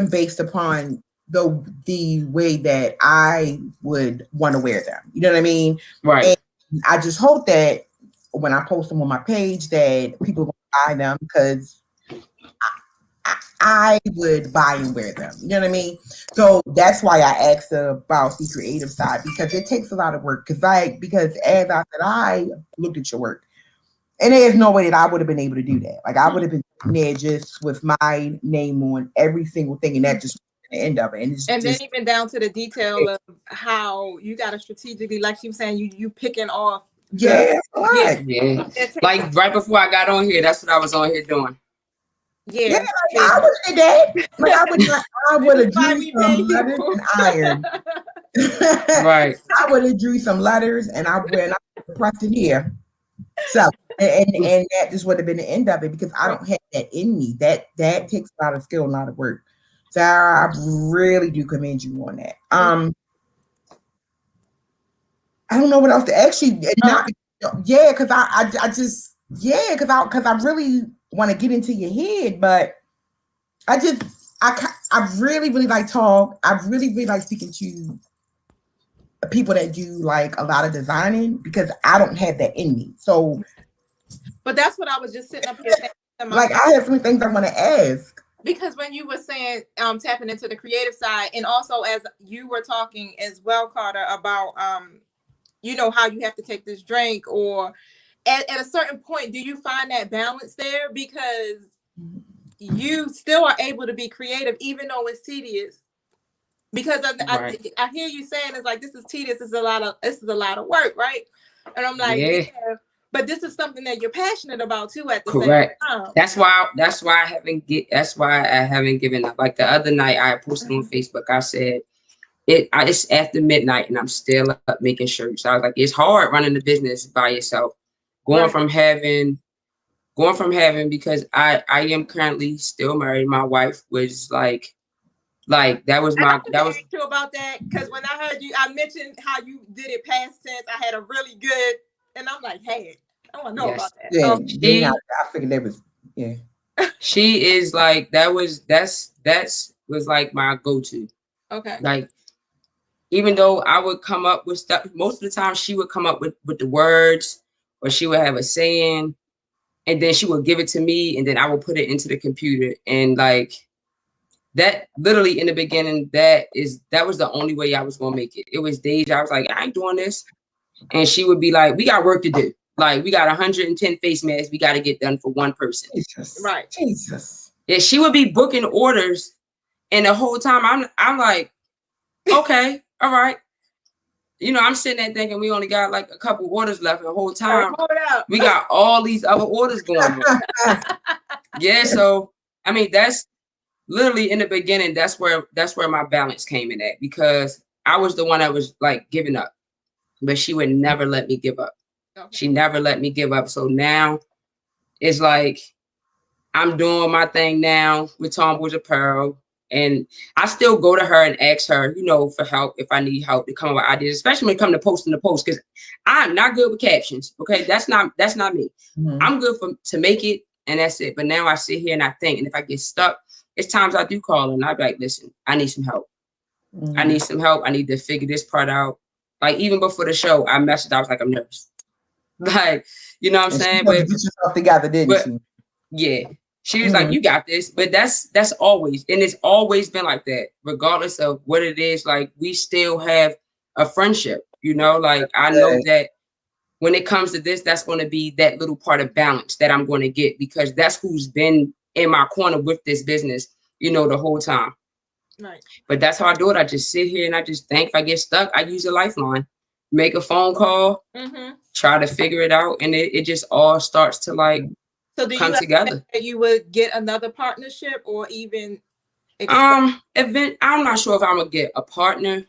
A: based upon the way that I would want to wear them. You know what I mean?
C: Right.
A: And I just hope that when I post them on my page that people will buy them because I would buy and wear them. You know what I mean? So that's why I asked about the creative side because it takes a lot of work. Because as I said, I looked at your work, and there's no way that I would have been able to do that. Like I would have been there just with my name on every single thing, and that just the end of it.
B: And then even down to the detail of how you got to strategically, like you saying, you picking off.
A: Yeah.
C: Like right before I got on here, that's what I was on here doing.
B: Yeah,
A: like, I would have did that. Like I would have drew some letters and iron.
C: Right.
A: I would have drew some letters and I pressed it here. So and that just would have been the end of it because I don't have that in me. That takes a lot of skill, a lot of work. So I really do commend you on that. I don't know what else to actually because I really want to get into your head, but I really, really like talk. I really, really like speaking to people that do like a lot of designing because I don't have that in me. So,
B: but that's what I was just sitting up here saying.
A: Like I have some things I want to ask.
B: Because when you were saying tapping into the creative side, and also as you were talking as well, Carter, about you know how you have to take this drink, or at a certain point, do you find that balance there? Because you still are able to be creative even though it's tedious. Because I hear you saying it's like this is tedious, this is a lot of work, right? And I'm like, yeah. But this is something that you're passionate about too at the same time.
C: That's why I haven't given up. Like the other night I posted on Facebook, I said it's after midnight and I'm still up making shirts. I was like, it's hard running the business by yourself. Going from having because I am currently still married. My wife was like that was
B: true about that, because when I heard you, I mentioned how you did it past tense. I had a really good, and I'm like, hey, I want to know about that.
A: Yeah, I figured that was
C: She is like that's was like my go-to.
B: Okay.
C: Like even though I would come up with stuff, most of the time she would come up with the words, or she would have a saying, and then she would give it to me, and then I would put it into the computer. And like that, literally in the beginning, that was the only way I was gonna make it. It was days I was like, I ain't doing this, and she would be like, we got work to do. Like we got 110 face masks we got to get done for one person.
A: Jesus.
B: Right.
A: Jesus.
C: Yeah, she would be booking orders, and the whole time I'm like, okay, all right. You know, I'm sitting there thinking we only got like a couple orders left, and the whole time we got all these other orders going on. Yeah, so I mean that's literally in the beginning. That's where my balance came in at, because I was the one that was like giving up, but she would never let me give up. Okay. She never let me give up. So now it's like I'm doing my thing now with Tomboiiz Apparel. And I still go to her and ask her, you know, for help if I need help to come up with ideas, especially when it comes to posting the post, because I'm not good with captions. Okay, that's not me. Mm-hmm. I'm good to make it, and that's it. But now I sit here and I think, and if I get stuck, it's times I do call and I be like, listen, I need some help. Mm-hmm. I need some help. I need to figure this part out. Like even before the show, I messaged. I was like, I'm nervous. Like, you know what I'm saying? But
A: get yourself together, didn't she?
C: Yeah. She was like, you got this. But that's always, and it's always been like that, regardless of what it is. Like, we still have a friendship, you know? Like, I know that when it comes to this, that's going to be that little part of balance that I'm going to get, because that's who's been in my corner with this business, you know, the whole time.
B: Right.
C: But that's how I do it. I just sit here and I just think. If I get stuck, I use a lifeline, make a phone call, try to figure it out. And it just all starts to like,
B: so do
C: come
B: you
C: together.
B: You would get another partnership, or even
C: I'm not sure if I'm gonna get a partner.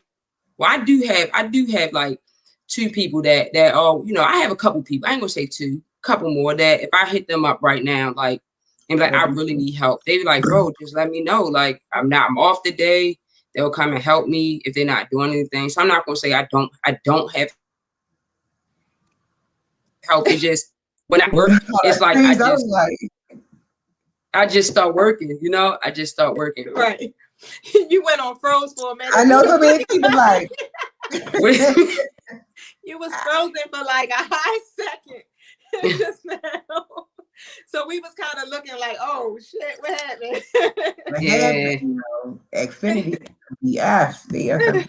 C: Well, I do have like two people that are, you know, I have a couple people. I ain't gonna say two, couple more that if I hit them up right now, like, and like I really need help, they be like, bro, just let me know. Like I'm off the day. They'll come and help me if they're not doing anything. So I'm not gonna say I don't have help. It's just when I work, it's like I just start working, you know? I just start working.
B: Right. You went on froze for a minute.
A: I know so many people like.
B: You was frozen for like a high second. just now. So we was kind of looking like, oh shit, what happened?
C: Yeah.
A: Xfinity, yes, they are some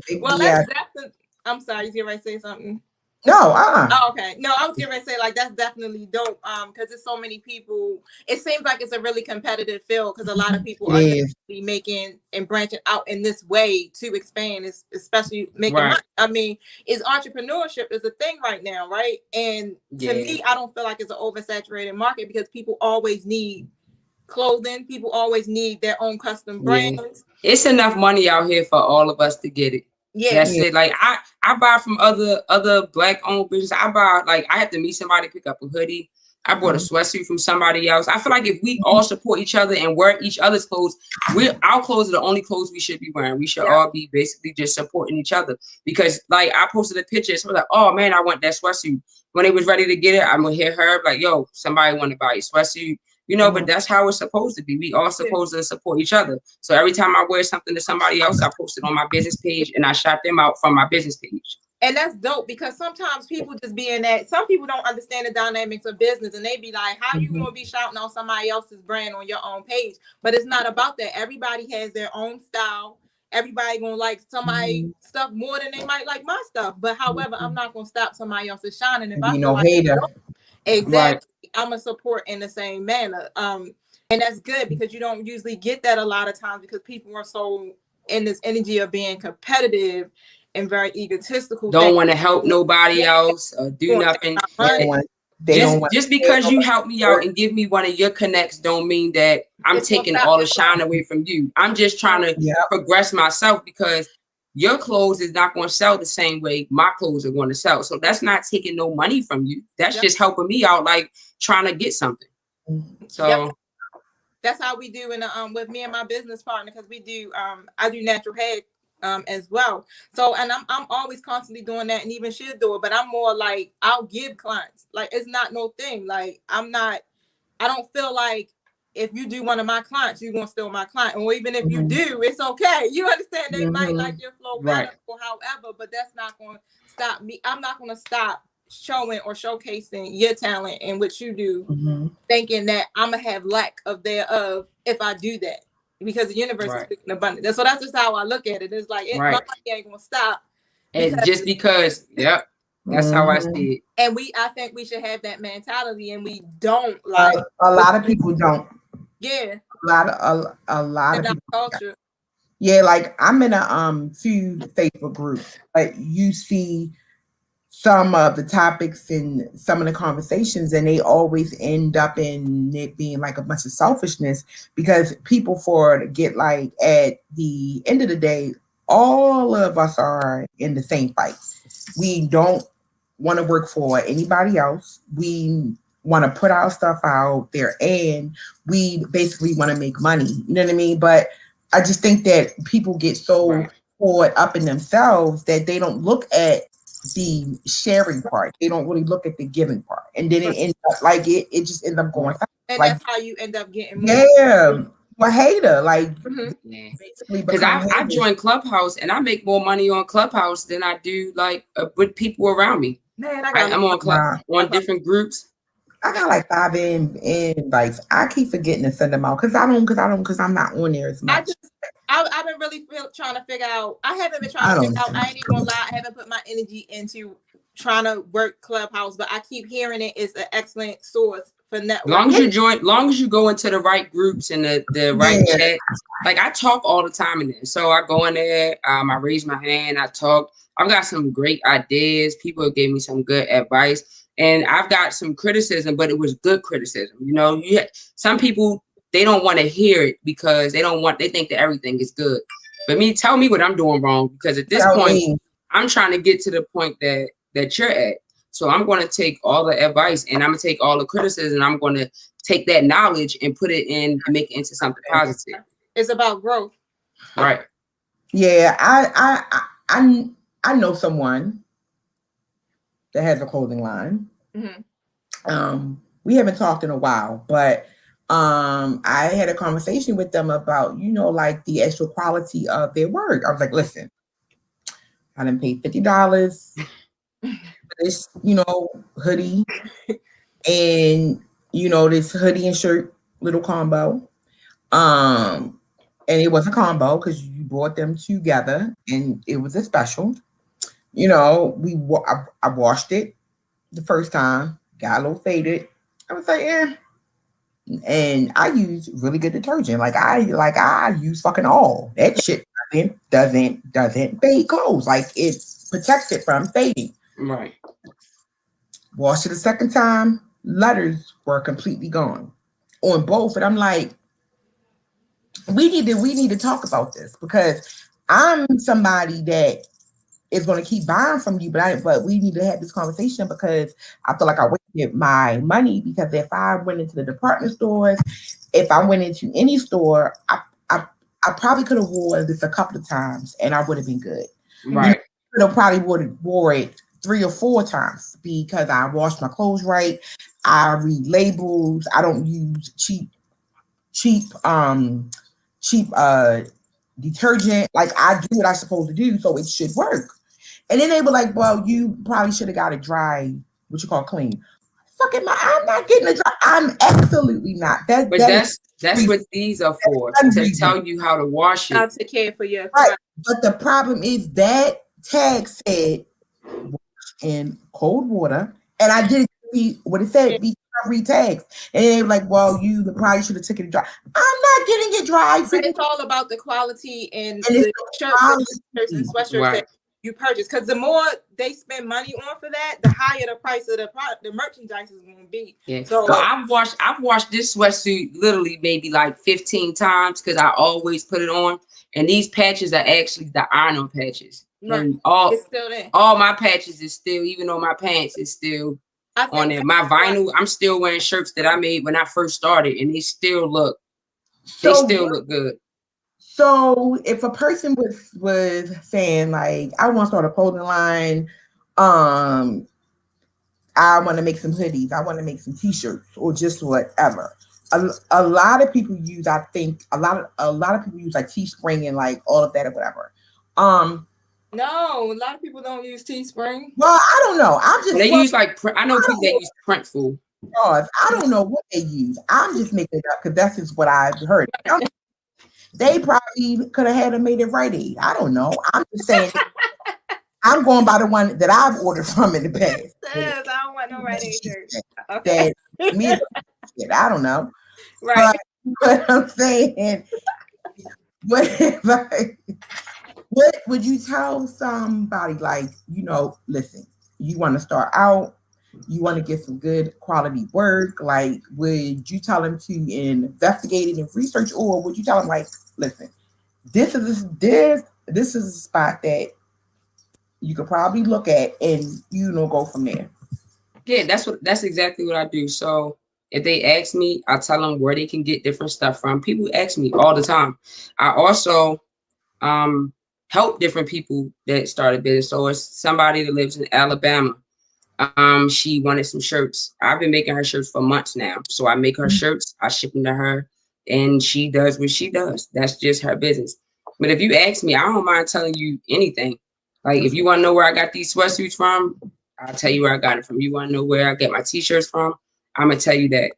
A: big
B: Well,
A: BS.
B: that's I'm sorry, you ready to say something?
A: No,
B: Oh, okay. No, I was going to say like that's definitely dope. Because there's so many people. It seems like it's a really competitive field because a lot of people are making and branching out in this way to expand, especially making money. I mean, entrepreneurship is a thing right now, right? And to me, I don't feel like it's an oversaturated market because people always need clothing. People always need their own custom brands.
C: It's enough money out here for all of us to get it. That's it. Like I buy from other black owned businesses. I buy, like, I have to meet somebody, pick up a hoodie. I bought a sweatsuit from somebody else. I feel like if we all support each other and wear each other's clothes, our clothes are the only clothes we should be wearing. We should all be basically just supporting each other. Because like I posted a picture, so I was like, oh man, I want that sweatsuit. When they was ready to get it, I'm gonna hit her like, yo, somebody want to buy a sweatsuit. You know, but that's how it's supposed to be. We all supposed to support each other. So every time I wear something to somebody else, I post it on my business page and I shout them out from my business page.
B: And that's dope because sometimes people just be in that. Some people don't understand the dynamics of business and they be like, how you gonna be shouting on somebody else's brand on your own page? But it's not about that. Everybody has their own style. Everybody gonna like somebody stuff more than they might like my stuff. But however, I'm not gonna stop somebody else's shining if I feel like
A: hater.
B: Exactly. I'm a support in the same manner. And that's good because you don't usually get that a lot of times because people are so in this energy of being competitive and very egotistical.
C: Don't want to help nobody else or do nothing. Just because you help me out and give me one of your connects don't mean that I'm taking all the shine away from you. I'm just trying to progress myself because your clothes is not going to sell the same way my clothes are going to sell. So that's not taking no money from you. That's just helping me out, like trying to get something. So
B: that's how we do in with me and my business partner, because we do I do natural hair as well. So and I'm always constantly doing that, and even she'll do it, but I'm more like I'll give clients. Like it's not no thing. Like I don't feel like if you do one of my clients, you're gonna steal my client. Or even if you do, it's okay. You understand they might like your flow better or however, but that's not gonna stop me. I'm not gonna stop showing or showcasing your talent and what you do, thinking that I'm gonna have lack of thereof if I do that. Because the universe is speaking abundant. So that's just how I look at it. It's like my money ain't gonna stop.
C: And just because, that's how I see it.
B: And I think we should have that mentality, and we don't. Like
A: a lot of people don't.
B: Yeah.
A: A lot of people.
B: Culture.
A: Yeah, like I'm in a few Facebook groups, but you see some of the topics and some of the conversations, and they always end up in it being like a bunch of selfishness because people get like at the end of the day, all of us are in the same fight. We don't want to work for anybody else. We want to put our stuff out there and we basically want to make money. You know what I mean? But I just think that people get so caught up in themselves that they don't look at the sharing part. They don't really look at the giving part. And then it ends up like it just ends up going.
B: And
A: like,
B: that's how you end up getting more.
A: Yeah. A hater, like basically,
C: because I've joined Clubhouse and I make more money on Clubhouse than I do like with people around me.
B: Man,
C: I'm on different groups.
A: I got like 5 invites. I keep forgetting to send them out because I'm not on there as much.
B: I've been really trying to figure out. I haven't been trying to figure out. I ain't even gonna lie. I haven't put my energy into trying to work Clubhouse, but I keep hearing it is an excellent source for networking.
C: Long as you go into the right groups and the right chat. Like I talk all the time in there. So I go in there, I raise my hand, I talk. I've got some great ideas. People gave me some good advice. And I've got some criticism, but it was good criticism. You know, some people, they don't want to hear it because they think that everything is good. But tell me what I'm doing wrong, because at this point, I'm trying to get to the point that you're at. So I'm going to take all the advice and I'm going to take all the criticism and I'm going to take that knowledge and put it in and make it into something positive.
B: It's about growth.
C: Right.
A: Yeah, I know someone that has a clothing line. We haven't talked in a while, but I had a conversation with them about, like the actual quality of their work. I was like, listen, I done paid $50 for this, hoodie and this hoodie and shirt little combo. And it was a combo because you brought them together and it was a special. I washed it the first time, got a little faded. I was like, eh. And I use really good detergent. I use fucking all that shit. Doesn't fade clothes. Like it protects it from fading.
C: Right.
A: Washed it a second time. Letters were completely gone on both, and I'm like, we need to talk about this because I'm somebody that is going to keep buying from you, but we need to have this conversation because I feel like I wasted my money because if I went into the department stores, if I went into any store, I probably could have worn this a couple of times and I would have been good.
C: Right.
A: Could have probably wore it 3 or 4 times because I washed my clothes right. I read labels. I don't use cheap detergent. Like I do what I'm supposed to do, so it should work. And then they were like, well, you probably should have got it dry, what you call clean. Fucking I'm not getting it dry. I'm absolutely not.
C: That's what these are for, to tell you how to wash it.
B: How to care for your
A: right. But the problem is that tag said wash in cold water. And I didn't see what it said, be 3 tags. And they were like, well, you probably should have taken it dry. I'm not getting it dry.
B: But it's all about the quality and the shirts and sweatshirts that you purchase. Because the more they spend money on for that, the higher the price of the merchandise is going to be.
C: Yeah. So I've washed this sweatsuit literally maybe like 15 times because I always put it on. And these patches are actually the iron-on patches. Right. And
B: it's still there.
C: All my patches is still, even though my pants is still on there. My vinyl, I'm still wearing shirts that I made when I first started, and they still look good.
A: So if a person was saying like, I want to start a clothing line, I want to make some hoodies, I want to make some t-shirts or just whatever. A lot of people use, I think a lot of people use like Teespring and like all of that or whatever.
B: No, a lot of people don't use Teespring.
A: Well, I don't know.
C: Use like I know people that use Printful.
A: I don't know what they use. I'm just making it up because that's just what I've heard. They probably could have had them made it Rite Aid. I don't know. I'm just saying. I'm going by the one that I've ordered from in the past.
B: I don't want no Rite Aid shirt. Okay.
A: I don't know.
B: Right.
A: But I'm saying, what would you tell somebody like, listen, you want to start out, you want to get some good quality work, like would you tell them to investigate it and research, or would you tell them like, listen, this is a spot that you could probably look at and go from there?
C: Yeah, that's exactly what I do. So if they ask me, I tell them where they can get different stuff from. People ask me all the time. I also help different people that started business. So it's somebody that lives in Alabama. She wanted some shirts. I've been making her shirts for months now. So I make her shirts, I ship them to her, and she does what she does. That's just her business. But if you ask me, I don't mind telling you anything. Like if you want to know where I got these sweatsuits from, I'll tell you where I got it from. You want to know where I get my t-shirts from, I'm gonna tell you that.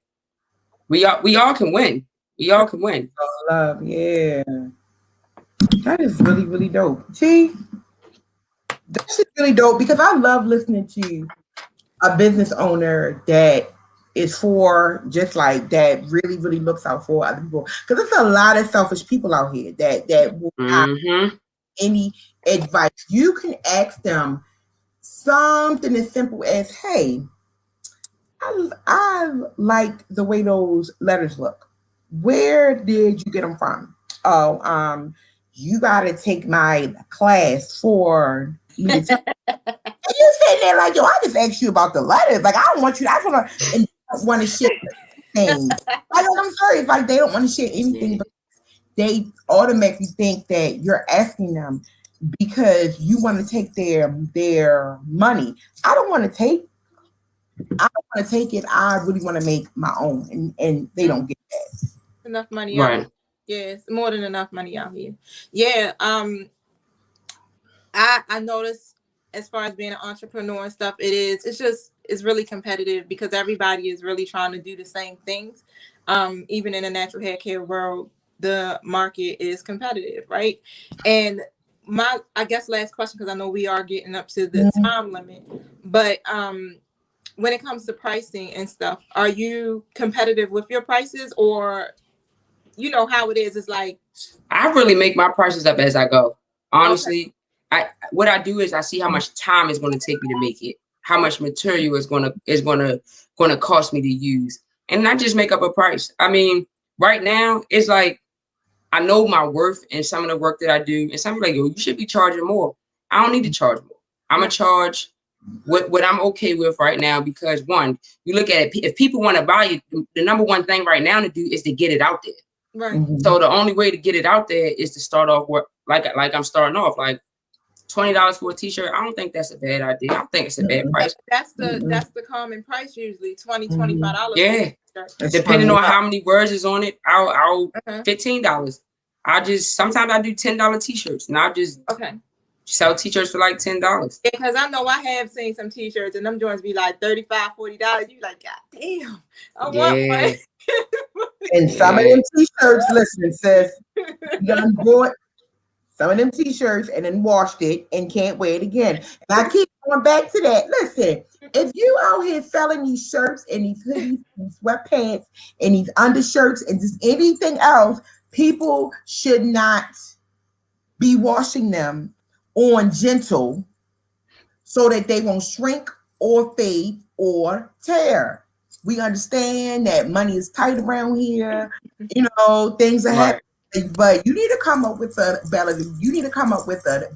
C: We all can win. We all can win.
A: Oh, love, yeah. That is really, really dope. T, that's just really dope because I love listening to a business owner that is for just like that really, really looks out for other people. Because there's a lot of selfish people out here that will not have any advice. You can ask them something as simple as, hey, I like the way those letters look. Where did you get them from? Oh, you gotta take my class for me to take. And you're sitting there like, yo, I just asked you about the letters. Like, I don't want you. I don't want to share things. I'm sorry. It's like they don't want to share anything, but they automatically think that you're asking them because you want to take their money. I don't want to take it. I really want to make my own, and they don't get that.
B: Enough money, right? Yeah, it's more than enough money out here. Yeah, I noticed as far as being an entrepreneur and stuff, it's really competitive because everybody is really trying to do the same things. Even in the natural hair care world, the market is competitive, right? And I guess last question, because I know we are getting up to the time limit, but when it comes to pricing and stuff, are you competitive with your prices, or you know how it is? It's like,
C: I really make my prices up as I go. Honestly,
B: okay.
C: What I do is I see how much time it's going to take me to make it, how much material is going to cost me to use, and I just make up a price. I mean, right now it's like I know my worth and some of the work that I do, and some like, yo, you should be charging more. I don't need to charge more. I'm gonna charge what I'm okay with right now, because one, you look at it, if people want to buy it, the number one thing right now to do is to get it out there.
B: Right.
C: So the only way to get it out there is to start off like I'm starting off, like $20 for a t-shirt. I don't think that's a bad idea. I don't think it's a bad price.
B: That's the common price usually, $25.
C: Yeah. Depending on how many words is on it, I'll $15. Sometimes I do $10 t-shirts, and I'll just sell t-shirts for like $10.
B: Because I know I have seen some t-shirts and them joints be like $35, $40. You like, God damn, I want one.
A: And some of them t-shirts, listen, sis, you done bought some of them t-shirts and then washed it and can't wear it again. And I keep going back to that. Listen, if you out here selling these shirts and these hoodies, and these sweatpants and these undershirts and just anything else, people should not be washing them on gentle so that they won't shrink or fade or tear. We understand that money is tight around here, you know, things are happening, but you need to come up with a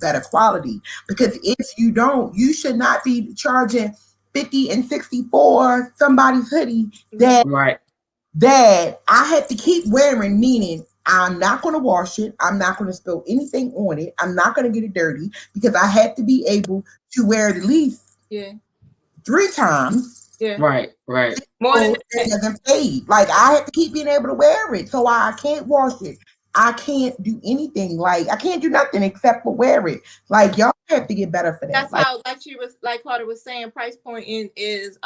A: better quality, because if you don't, you should not be charging 50 and 60 for somebody's hoodie that I have to keep wearing, meaning I'm not going to wash it. I'm not going to spill anything on it. I'm not going to get it dirty, because I have to be able to wear it at least 3 times.
B: Yeah.
C: Right.
B: More than
A: doesn't fade. Like, I have to keep being able to wear it. So I can't wash it. I can't do anything. Like, I can't do nothing except for wear it. Like, y'all have to get better for that.
B: That's how, like Carter was saying, price point is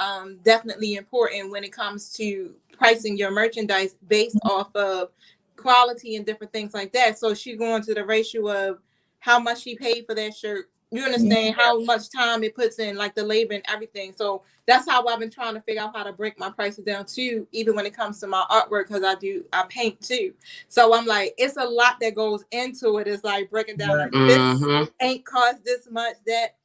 B: definitely important when it comes to pricing your merchandise based off of quality and different things like that. So she going to the ratio of how much she paid for that shirt. You understand how much time it puts in, like the labor and everything. So that's how I've been trying to figure out how to break my prices down too, even when it comes to my artwork, because I paint too. So I'm like, it's a lot that goes into it. It's like breaking down like this paint costs this much, that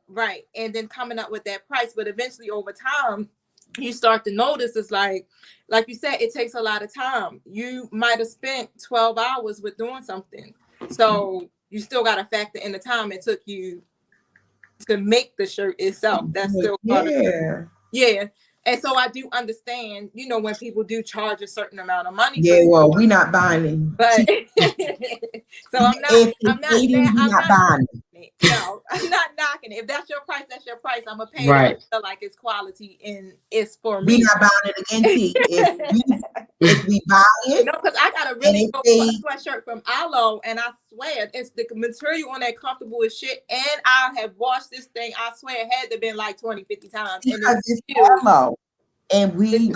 B: right, and then coming up with that price. But eventually over time, you start to notice it's like you said, it takes a lot of time. You might have spent 12 hours with doing something, so you still got to factor in the time it took you to make the shirt itself. That's still part of it. Yeah. And so I do understand, you know, when people do charge a certain amount of money.
A: Yeah, well, we're not buying it.
B: But so I'm not buying it. No, I'm not knocking it. If that's your price, that's your price. I'm gonna pay it. I feel like it's quality and it's for me.
A: We're not buying it again. See, if we buy it,
B: no, because I got a really good sweatshirt from Alo, and I swear it's the material on that comfortable as shit. And I have washed this thing. I swear it had to been like 20, 50 times.
A: Because it's Alo, and we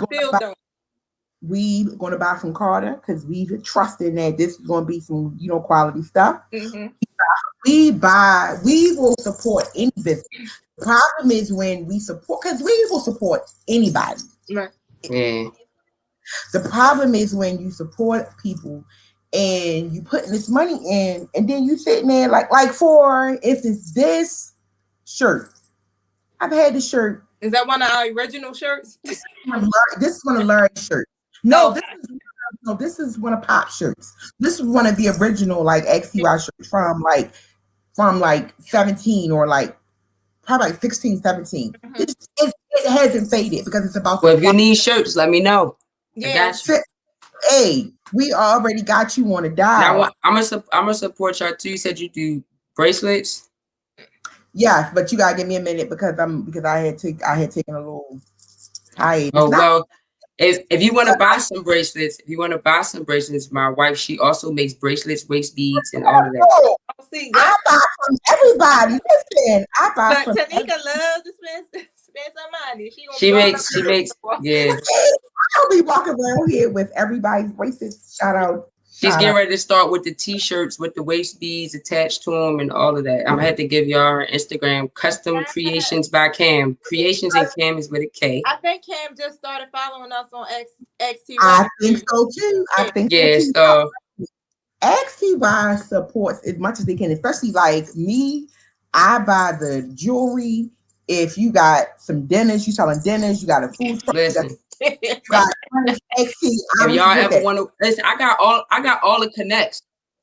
A: going to buy from Carter because we trusting that this is going to be some, you know, quality stuff. We will support any business. The problem is when we support, because we will support anybody.
B: Right.
A: Yeah. The problem is when you support people and you putting this money in, and then you sitting there like for instance, this shirt. I've had this shirt.
B: Is that one of our original shirts?
A: This is one of Larry's shirts. No, this is one of Pop's shirts. This is one of the original like XCY shirts from like 17 or like probably like 16, 17. It hasn't faded because it's about.
C: Well, if you need shirts, let me know.
B: Yeah.
A: Hey, we already got you on a dial.
C: Now I'm gonna support y'all too. You said you do bracelets.
A: Yes, but you gotta give me a minute because I had taken a little hiatus.
C: Oh well, if you want to buy some bracelets, my wife, she also makes bracelets, waist beads, and all of that.
A: Oh, see, I buy from everybody. Listen, I buy
B: but
A: from
B: Tanika loves to spend some money.
C: She makes, yeah.
A: I'll be walking around here with everybody's bracelets. Shout out.
C: She's getting ready to start with the t-shirts with the waist beads attached to them and all of that. I'm gonna have to give y'all her Instagram, Custom Creations by Cam. Creations and Cam is with a K.
B: I think Cam just started following us on XTY.
A: I think so too. I think so too.
C: So
A: XTY supports as much as they can, especially like me. I buy the jewelry. If you got some dinners, you selling dinners, you got a food truck.
C: Listen.
A: You got XT.
C: If y'all ever want to listen, I got all the connects.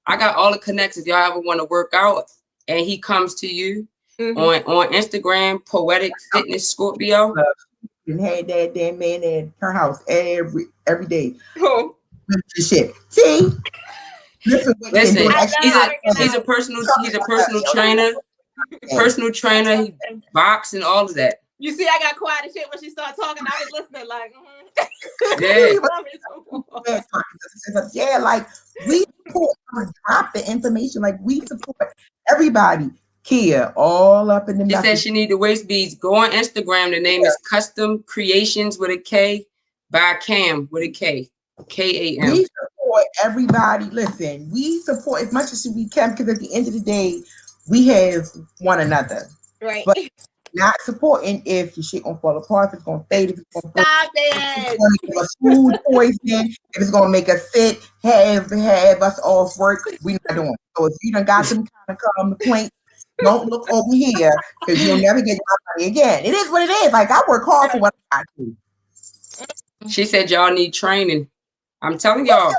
C: If y'all ever want to work out and he comes to you on Instagram, Poetic Fitness Scorpio.
A: And had that damn man at her house every day.
B: Oh.
A: Shit. See? Listen,
C: he's a personal trainer. Personal trainer, he box and all of that.
B: You see, I got quiet and shit when she started talking. I was listening like,
A: yeah, like we support, drop the information, like we support everybody. Kia, all up in the
C: She said she need the waist beads. Go on Instagram. The name is Custom Creations with a K by Cam with a K. K-A-M.
A: We support everybody. Listen, we support as much as we can because at the end of the day, we have one another.
B: Right.
A: But not supporting if your shit gonna fall apart, if it's gonna fade, if it's gonna
B: stop it.
A: If it's gonna give us food poisoning, if it's gonna make us sick, have us off work, we not doing it. So if you done got some kind of complaint, don't look over here because you'll never get your money again. It is what it is. Like I work hard for what I do.
C: She said y'all need training. I'm telling y'all,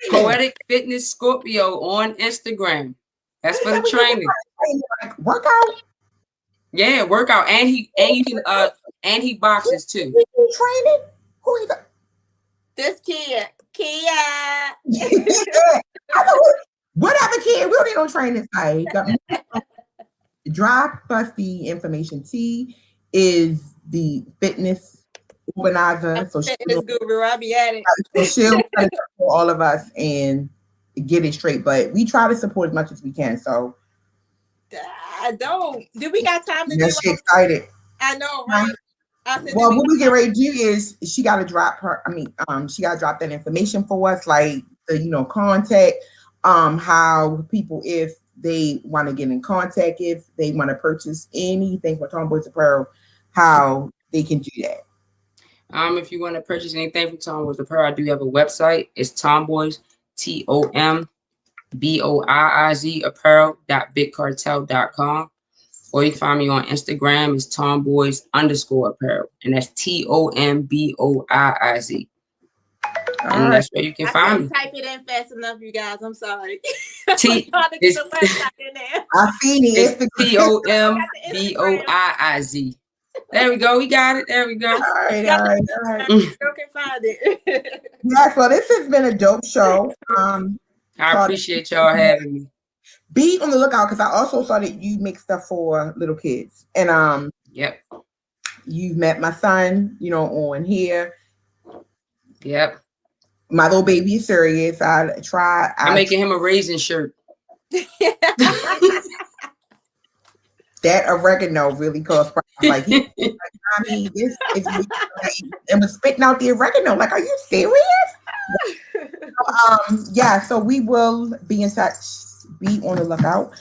C: Poetic Fitness Scorpio on Instagram. That's for the training.
A: Like workout.
C: Yeah, workout, and he boxes too.
A: Training? Who is that?
B: This Kia.
A: Whatever, kid. We don't need no training site. Drop us the information. T is the fitness organizer, so
B: fitness guru. I'll be at it.
A: So she'll for all of us and get it straight. But we try to support as much as we can. So.
B: I don't. Do we got time to
A: do? She excited.
B: I know, right?
A: Well, what we get ready to do is she got to drop her. She got to drop that information for us, like the contact. How people, if they want to get in contact, if they want to purchase anything for Tomboiiz Apparel, how they can do that.
C: If you want to purchase anything from Tomboiiz Apparel, I do have a website. It's Tomboiiz, TOMBOIIZ apparel.bigcartel.com, or you can find me on Instagram. It's Tomboiiz_apparel, and that's TOMBOIIZ. And that's where you can find me.
B: Type it in fast enough, you guys. I'm sorry.
A: I seen it.
C: TOMBOIIZ. There we go. We got it. There we go.
A: All right.
B: Still can find it.
A: Yeah. So this has been a dope show.
C: I appreciate y'all having me.
A: Be on the lookout because I also saw that you make stuff for little kids, and
C: yep,
A: you've met my son, on here.
C: Yep,
A: my little baby is serious. I'm
C: making him a raisin shirt.
A: That oregano really costs like this is and was spitting out the oregano. Like, are you serious? So we will be in touch. Be on the lookout.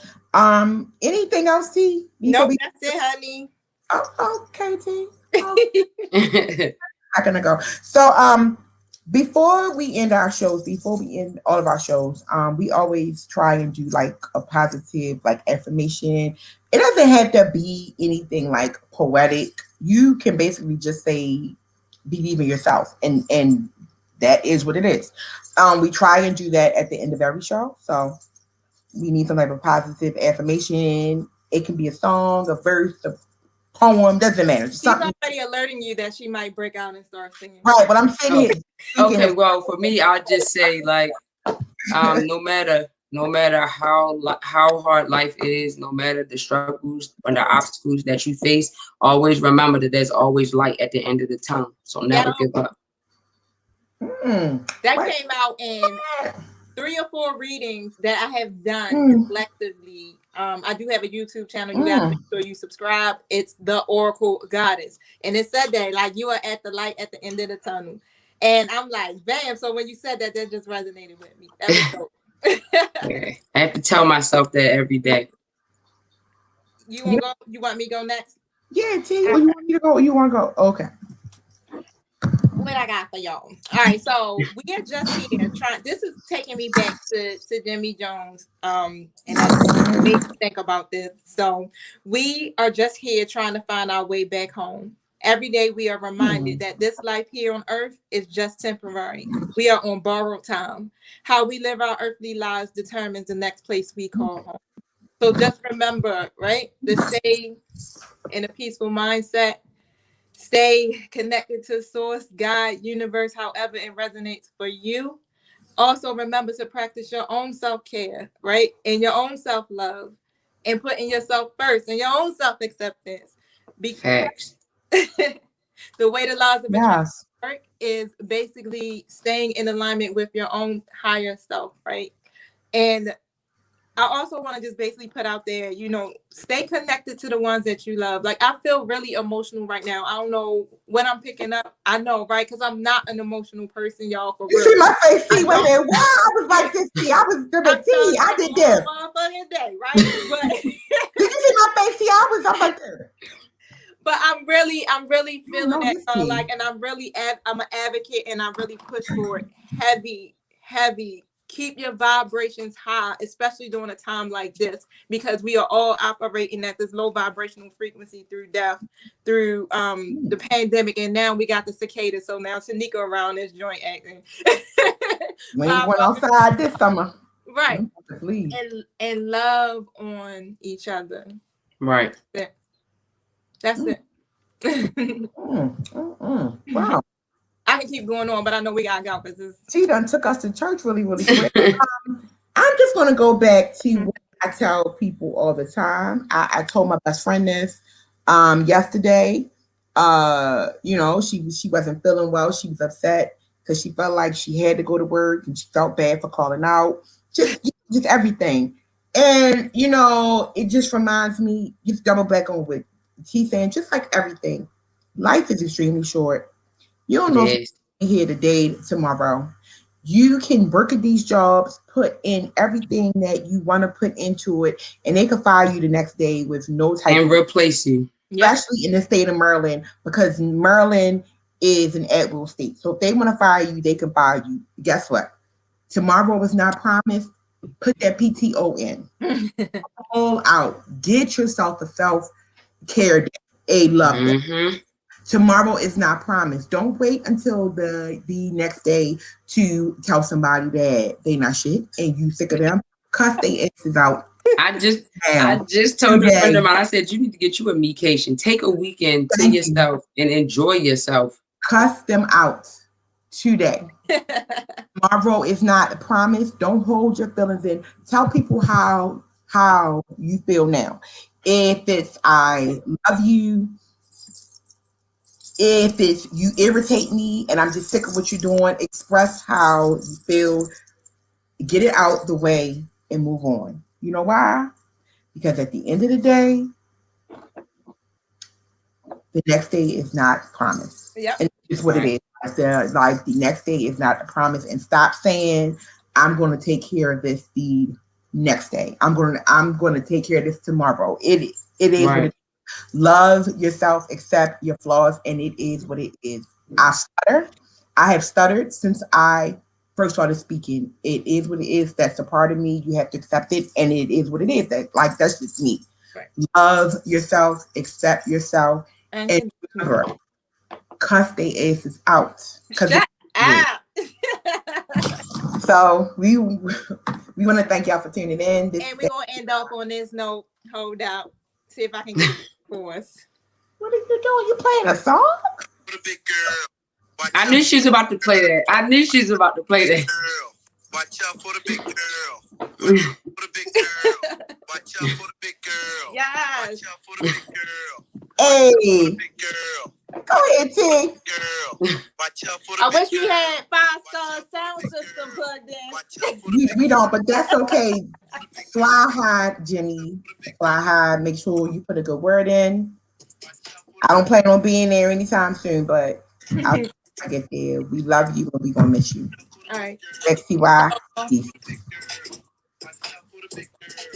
A: Anything else, T?
B: Nope, that's it, honey.
A: Oh, okay, T. Not gonna go. So before we end all of our shows, we always try and do like a positive affirmation. It doesn't have to be anything like poetic. You can basically just say believe in yourself, and that is what it is. We try and do that at the end of every show. So we need some type of positive affirmation. It can be a song, a verse, a poem, doesn't matter.
B: She's already alerting you that she might break out and start singing.
A: Right, but I'm sitting here.
C: Okay, well, for me, I'll just say no matter how hard life is, no matter the struggles and the obstacles that you face, always remember that there's always light at the end of the tunnel. So never give up.
B: That
A: What?
B: came out in 3 or 4 readings that I have done collectively. I do have a YouTube channel. You gotta make sure you subscribe. It's the Oracle Goddess, and it said that like you are at the light at the end of the tunnel. And I'm like, bam! So when you said that, that just resonated with me. That was dope.
C: Yeah. I have to tell myself that every day.
B: You want to go? You want me to go next?
A: Yeah, T. Or you want me to go? Or you want to go? Okay.
B: What I got for y'all? All right, so we are just here trying. This is taking me back to Jimmy Jones. And I made me think about this. So we are just here trying to find our way back home. Every day we are reminded that this life here on earth is just temporary. We are on borrowed time. How we live our earthly lives determines the next place we call home. So just remember, right, to stay in a peaceful mindset. Stay connected to source, God, universe, however it resonates for you. Also, remember to practice your own self-care, right? And your own self-love and putting yourself first and your own self-acceptance. Because the way the laws of attraction work is basically staying in alignment with your own higher self, right? And I also want to just basically put out there, you know, stay connected to the ones that you love. Like, I feel really emotional right now. I don't know what I'm picking up. I know, right? Because I'm not an emotional person, y'all, for
A: you
B: real.
A: See my face, T. Wait a minute. Wow, I was like this, T. I was the T. I did this.
B: Motherfucking day, right? But
A: did you see my face, T? I was up like this.
B: But I'm really feeling that, like, and I'm an advocate, and I really push for it. Heavy. Keep your vibrations high, especially during a time like this, because we are all operating at this low vibrational frequency through death, through the pandemic, and now we got the cicadas. So now Tanika around this joint acting.
A: We ain't going outside this summer.
B: Right. And love on each other.
C: Right.
B: That's it.
A: Wow.
B: I can keep going on, but I know we gotta go because
A: She done took us to church really quick. I'm just gonna go back to what I tell people all the time. I told my best friend this yesterday. You know, she wasn't feeling well. She was upset because she felt like she had to go to work and she felt bad for calling out. Just everything. And you know, it just reminds me, just double back on what he's saying, just like everything. Life is extremely short. You don't know if you're here today, tomorrow. You can work at these jobs, put in everything that you want to put into it, and they can fire you the next day with no type
C: and replace you.
A: Especially in the state of Maryland, because Maryland is an at-will state. So if they want to fire you, they can fire you. Guess what? Tomorrow is not promised. Put that PTO in. All out. Get yourself a self-care day. A love day. Tomorrow is not promised. Don't wait until the next day to tell somebody that they not shit and you sick of them. Cuss their asses out.
C: I just told a friend of mine, I said, you need to get you a vacation. Take a weekend to yourself and enjoy yourself.
A: Cuss them out today. Tomorrow is not a promise. Don't hold your feelings in. Tell people how you feel now. If it's I love you, if it's you irritate me and I'm just sick of what you're doing, express how you feel, get it out the way and move on. You know why? Because at the end of the day, the next day is not promised.
B: Yep.
A: And it's what it is. Like the next day is not a promise. And stop saying, I'm going to take care of this the next day. I'm going to take care of this tomorrow. It is what it is. Love yourself, accept your flaws, and it is what it is. I have stuttered since I first started speaking. It is what it is. That's a part of me. You have to accept it, and it is what it is. That's just me. Right. Love yourself, accept yourself, and remember, cuss their asses out.
B: Shut up.
A: So we want to thank y'all for tuning in.
B: And we're gonna end off on this note. Hold up. See if I can get it for us.
A: What are you doing? You playing a song?
D: For the big girl.
C: I knew she was about to play that.
D: Watch out for the big girl. For the big girl. Watch out for the big girl.
B: Yes.
D: Watch out for the big girl.
A: Hey.
D: Big girl.
A: Go ahead, T.
D: Girl. Watch
B: I wish we had 5-star sound system plugged in.
A: We don't, but that's okay. Fly high, Jimmy. Fly high. Make sure you put a good word in. I don't plan on being there anytime soon, but I'll get there. We love you, and we're gonna miss you.
B: All right.
A: XTY. Peace.